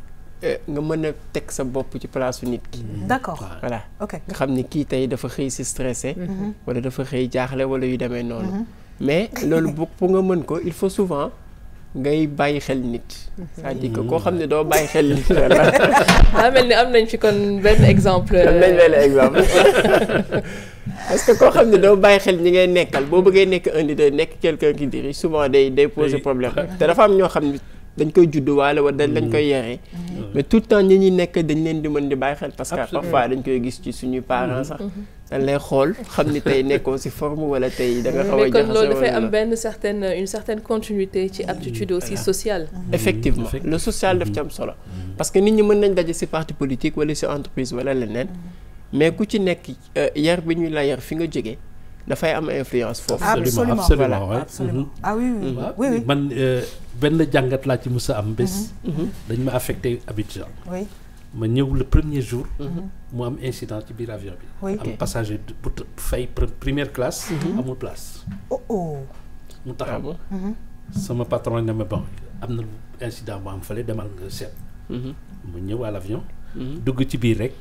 nga mën a teg sa bopp ci place nit ki. d'accord voilà ok nga xam ni kii tey dafa xëy si stressé. wala dafa xëy jaaxle wala yu demee noonu. mais loolu pour nga mën ko il faut souvent ngay bàyyi xel nit. c'est-à-dire que koo xam ne doo bàyyi xel nit. daa mel ni am nañ fi kon benn exemple. am nañ benn exemple. parce que koo xam ne doo bàyyi xel ñi ngay nekkal boo bëggee nekk un leader nekk quelqu'un qui dirige souvent day poser problème te dafa am ñoo xam ne. dañ koy judd waale wala dañ koy yaree mais tout le temps ñi ñuy nekk dañ leen di mën di bàyyi xel parce que parfois dañ koy gis ci suñuy parents sax dañ lay xool xam ni tey nekkoo ci forme wala tey da nga xaw a mais kon loolu dafay am benn une certaine continuité ci aptitude aussi sociale effectivement le social daf ci am solo parce que nit ñi mën nañ daje ci parti politique wala ci entreprise wala leneen mais ku ci nekk yar bi ñu la yar fi nga jógee dafay am influence foofu absolument absolument ah oui oui man benn jàngat laa ci mës a am bés dañ ma affecté Abidjan ma ñëw le premier jour mu am incident ci biir avion bi am passager bu fay première classe amul place mu taxaw sama patron ne ma bon am na incident bu am fële demal nga seet mu ñëw à l'avion dugg ci biir rek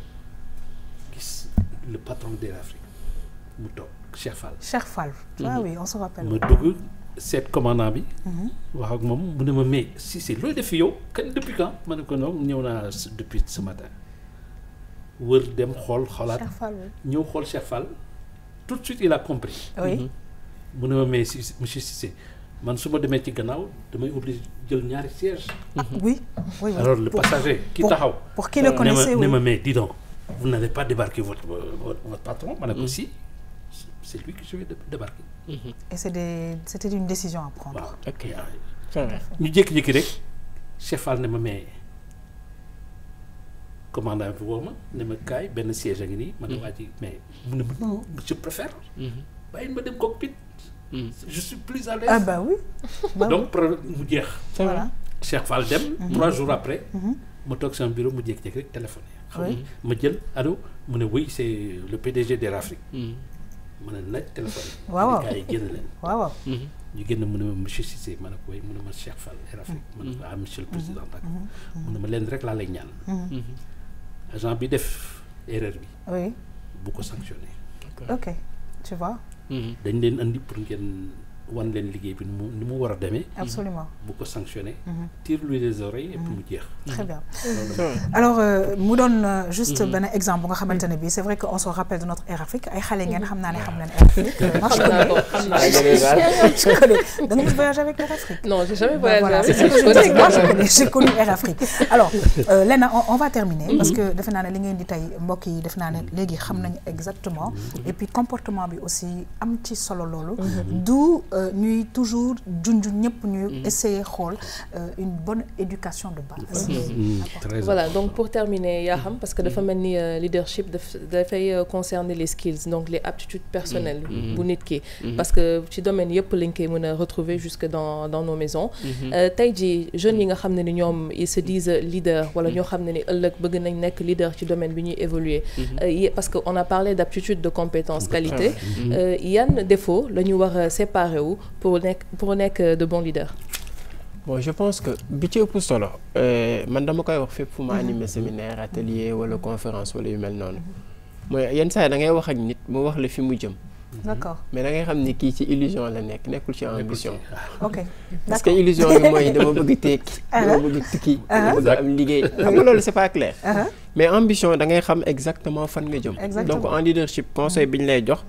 gis le patron d'Air Afrique mu toog Cheikh Fall ah oui on se rappelle ma dugg seet commandant bi wax ak moom mu ne ma mais si looy def yow kan depuis quand ma ne ko noonu ñëw naa depuis ce matin wër dem xoolaat ñëw xool Cheikh Fall tout de suite il a compris mu ne ma mais si monsieur Cissé man su ma demee ci gannaaw damay obligé jël ñaari siège oui alors le passager ki taxaw pour qui le connaissait ne ma mais dis donc vous n'allez pas débarquer votre patron ma ne ko si c'est lui que je vais débarquer. Et c'était une décision à prendre. waaw ok ñu jékki-jékki rek Cheikh Fall ne ma mais commandant bi woo ma ne ma kaay benn siège a ngi nii. ma ne waa ji mais mu ne ma non je préfère. bàyyi ma dem cockpit. je suis plus à l'aise. ah bah oui. donc problème mu jeex. voilà Cheikh Fall dem. 3 jours après. ma toog sama bureau mu jékki-jékki rek téléphoné. xam ma jël allo mu ne oui c'est le PDG d'Air Afrique. mën a naaj téléphone. waaw gars yi génn leen. waaw. ñu génn mu ne ma monsieur Cissé ma ne ko oui mu ne ma Cheikh Fall Air Afrique. ma ne ko ah monsieur le président Dak. mu ne ma leen rek laa lay ñaan. agent bi def erreur bi. oui. bu ko sanctionné. ok tu vois. dañ leen andi pour ngeen wan leen liggéey bi ni mu war a demee. Absolument. bu ko sanctionné. tire-lui les oreilles et puis mu jeex. Très bien. Alors mu doon juste benn exemple bu nga xamante ne bii c'est vrai que on se rappelle de notre Air Afrique ay xale ngeen xam naa ne xam nañ Air Afrique. Moi je connais. Da nga voyager avec Air Afrique? Non, j'ai jamais voyagé avec Air Afrique. Moi je connais, j'ai connu Air Afrique. Alors Lena, on va terminer parce que defe naa ne li ngeen di tey mbokk yi defe naa ne léegi xam nañ exactement et puis comportement bi aussi am ci solo loolu. D'où ñuy toujours junju ñëpp ñuy essayer xool une bonne éducation de base. Voilà, donc pour terminer Yaham, parce que dafa mel ni leadership dafay concerner les skills, donc les aptitudes personnelles bu nit ki, parce que ci domaine yëpp lañ koy mën a retrouver jusque dans nos maisons. Tey jii jeunes yi nga xam ne ni ñoom ils se disent leader wala ñoo xam ne ni ëllëg bëgg nañ nekk leader ci domaine bi ñuy évoluer, parce que on a parlé d'aptitude, de compétences, qualité. Yan défaut la ñu war a séparer wu pour nekk de bons leaders? Bon, je pense que bi ci ëpp solo man dama koy wax fépp fu ma animé séminaire, atelier wala conférence wala yu mel noonu mooy yenn saa yi da ngay wax ak nit mu wax la fi mu jëm. D'accord. Mais da ngay xam ni kii ci illusion la nekk nekkul ci ambition. Ok. Parce que illusion bi mooy dama bëgg tekki, dama bëgg tukki, dama bëgg am liggéey. Xam nga loolu c'est pas clair. Mais ambition da ngay xam exactement fan nga jëm. Donc en leadership conseil bi ñu lay jox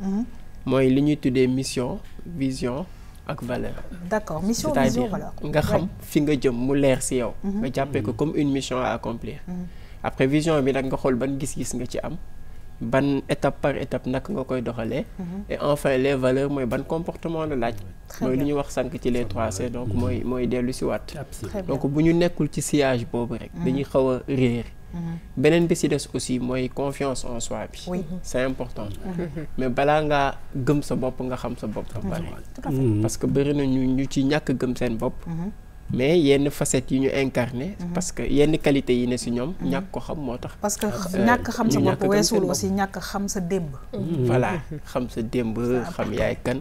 mooy li ñuy tuddee mission, vision ak valeur. D'accord, mission, vision, valeur. Nga xam fi nga jëm mu leer ci yow. Nga jàppee ko comme une mission à accomplir. Après vision bi nag nga xool ban gis-gis nga ci am. Ban étape par étape naka nga koy doxalee. Et enfin les valeurs mooy ban comportement la laaj. mooy li ñuy wax sànq ci les 3C, donc mooy dellu si waat. Donc bu ñu nekkul ci sillage boobu rek dañuy xaw a réer. Beneen bi ci des aussi mooy confiance en soi bi. Oui. C'est important. Mais balaa ngaa gëm sa bopp nga xam sa bopp ba pare. Parce que bëri na ñu ci ñàkk gëm seen bopp. Mais yenn facettes yi ñu incarné. Parce que yenn qualité yi ne ci ñoom ñàkk ko xam moo tax. Parce que ñàkk xam sa bopp weesul aussi ñàkk xam sa démb. Voilà, xam sa démb, xam yaay kan.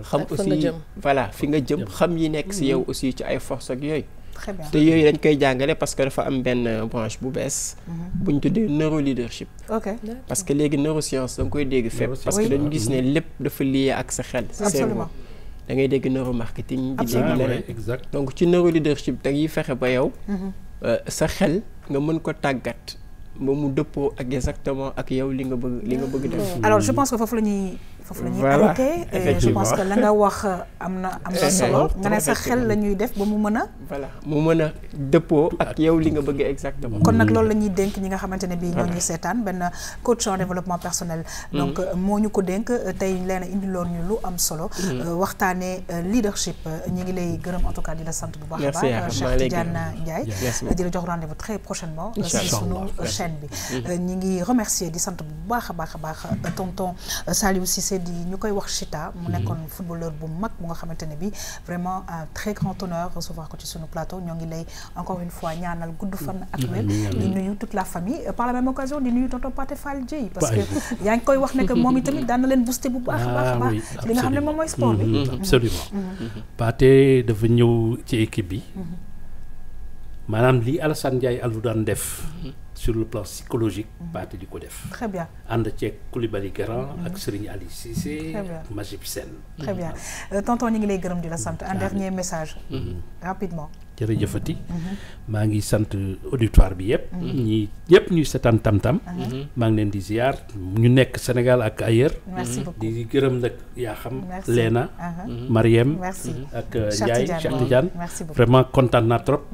Xam aussi voilà fi nga jëm, xam yi nekk ci yow aussi ci ay force ak yooyu. Très bien. te yooyu dañ koy jàngale parce que dafa am benn branche bu bees. bu ñu tuddee neuroleadership. Ok. Parce que léegi neuroscience da nga koy dégg fépp. parce que dañu gis ne lépp dafa lié ak sa xel. Absolument. da ngay dégg neuromarketing. di dégg leneen exact. donc ci neuroleadership da ngay fexe ba yow. sa xel nga mën ko tàggat ba mu dëppoo ak exactement ak yow li nga bëgg def. Alors je pense que foofu la ñuy arrêté. Je pense que la nga wax am na solo. nga ne sa xel la ñuy def ba mu mën a. voilà mu mën a dëppoo ak yow li nga bëgg exactement. kon nag loolu la ñuy dénk ñi nga xamante ne bii ñoo ñuy seetaan benn coach en développement personnel. donc moo ñu ko dénk tey leena indiloon ñu lu am solo. waxtaanee leadership ñi ngi lay gërëm en tout cas di la sant bu baax a baax. Cheikh Tidiane Ndiaye di la jox rendez-vous très prochainement. si sunu chaîne bi. ñi ngi remercier di sant bu baax a baax tonton Saliou Cissé di ñu koy wax Chita mu nekkoon footballeur bu mag bu nga xamante ne bi vraiment un très grand honneur recevoir ko ci sunu plateau ñoo ngi lay encore une fois ñaanal gudd fan ak wér di nuyu toute la famille par la même occasion di nuyu tonton Pathé Fall Dieye parce que yaa ngi koy wax ne que moom itamit daan na leen booster bu baax a baax li nga xam ne moom mooy sport bi absolument Pathé dafa ñëw ci équipe bi maanaam li Alassane Ndiaye Alou daan def sur le plan psychologique Pathé di ko def. Très bien. ànd ceeg Koulibaly Grand ak Serigne Ali Cissé. Majib Sène. Très bien tonton ñu ngi lay gërëm di la sant un dernier message. rapidement. jërëjëfati maa ngi sant auditoire bi yëpp ñi ñëpp ñuy seetaan tam-tam maa ngi leen di ziar ñu nekk Sénégal ak ailleurs di gërëm nag yaa xam Léna Mariem ak Ndiaye Cheikh Tidiane vraiment kontaan naa trop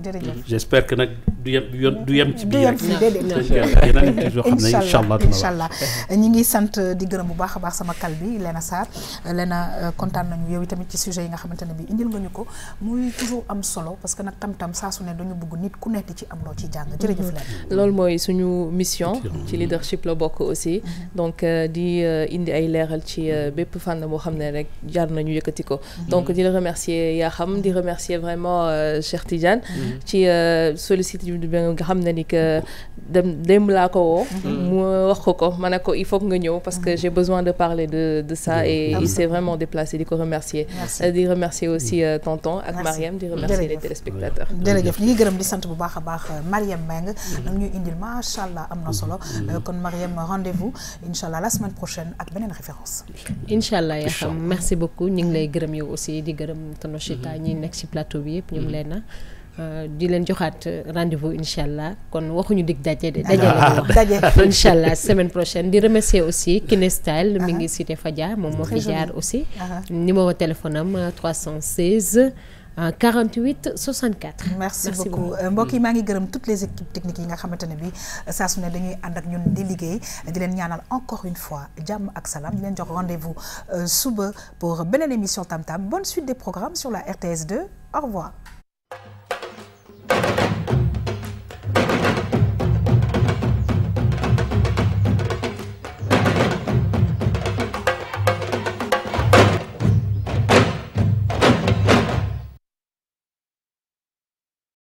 j'espère que nag du yem ci biir yeneen yoo xam ne incha allah ñi ngi sant di gërëm bu baax a baax sama kal bi Léna Sarr Léna kontaan nañu yow tamit ci sujet yi nga xamante ne bi indil nga ñu ko muy toujours am solo parce que tam saa su ne dañu bëgg nit ku nekk ci am loo ci jàng jërëjëf la loolu mooy suñu mission ci leadership la bokk aussi donc di indi ay leeral ci bépp fànn boo xam ne rek jar nañu yëkkati ko donc di la remercier yaa xam di remercier vraiment Cheikh Tidiane ci sollicite nga xam ne ni que démb laa ko woo. mu wax ko ma ne ko il faut que nga ñëw parce que j'ai besoin de parler de ça et il s'est vraiment déplacé di ko remercier. di remercier aussi tonton ak Mariam di remercier les téléspectateurs. jërëjëf ñu ngi gërëm di sant bu baax a baax Mariam Mbengue nag ñuy indil macha allah am na solo kon Mariam rendez-vous incha allah la semaine prochaine ak beneen référence. incha allah yaa xam merci beaucoup ñu ngi lay gërëm yow aussi di gërëm Tonochita ñi nekk ci plateau bi yëpp ñu ngi leen di leen joxaat rendez-vous incha allah kon waxuñu dig daje de daje la wax incha allah semaine prochaine di remercier aussi Kiné Style mi ngi cité Fadia moom moo fi jaar aussi numéro téléphone am 316 48 64. merci beaucoup mbokk yi maa ngi gërëm toutes les équipes techniques yi nga xamante ne bi saa su ne dañuy ànd ak ñun di liggéey di leen ñaanal encore une fois jàmm ak salaam di leen jox rendez-vous suba pour beneen émission Tam Tam bonne suite des programmes sur la RTS 2 au revoir.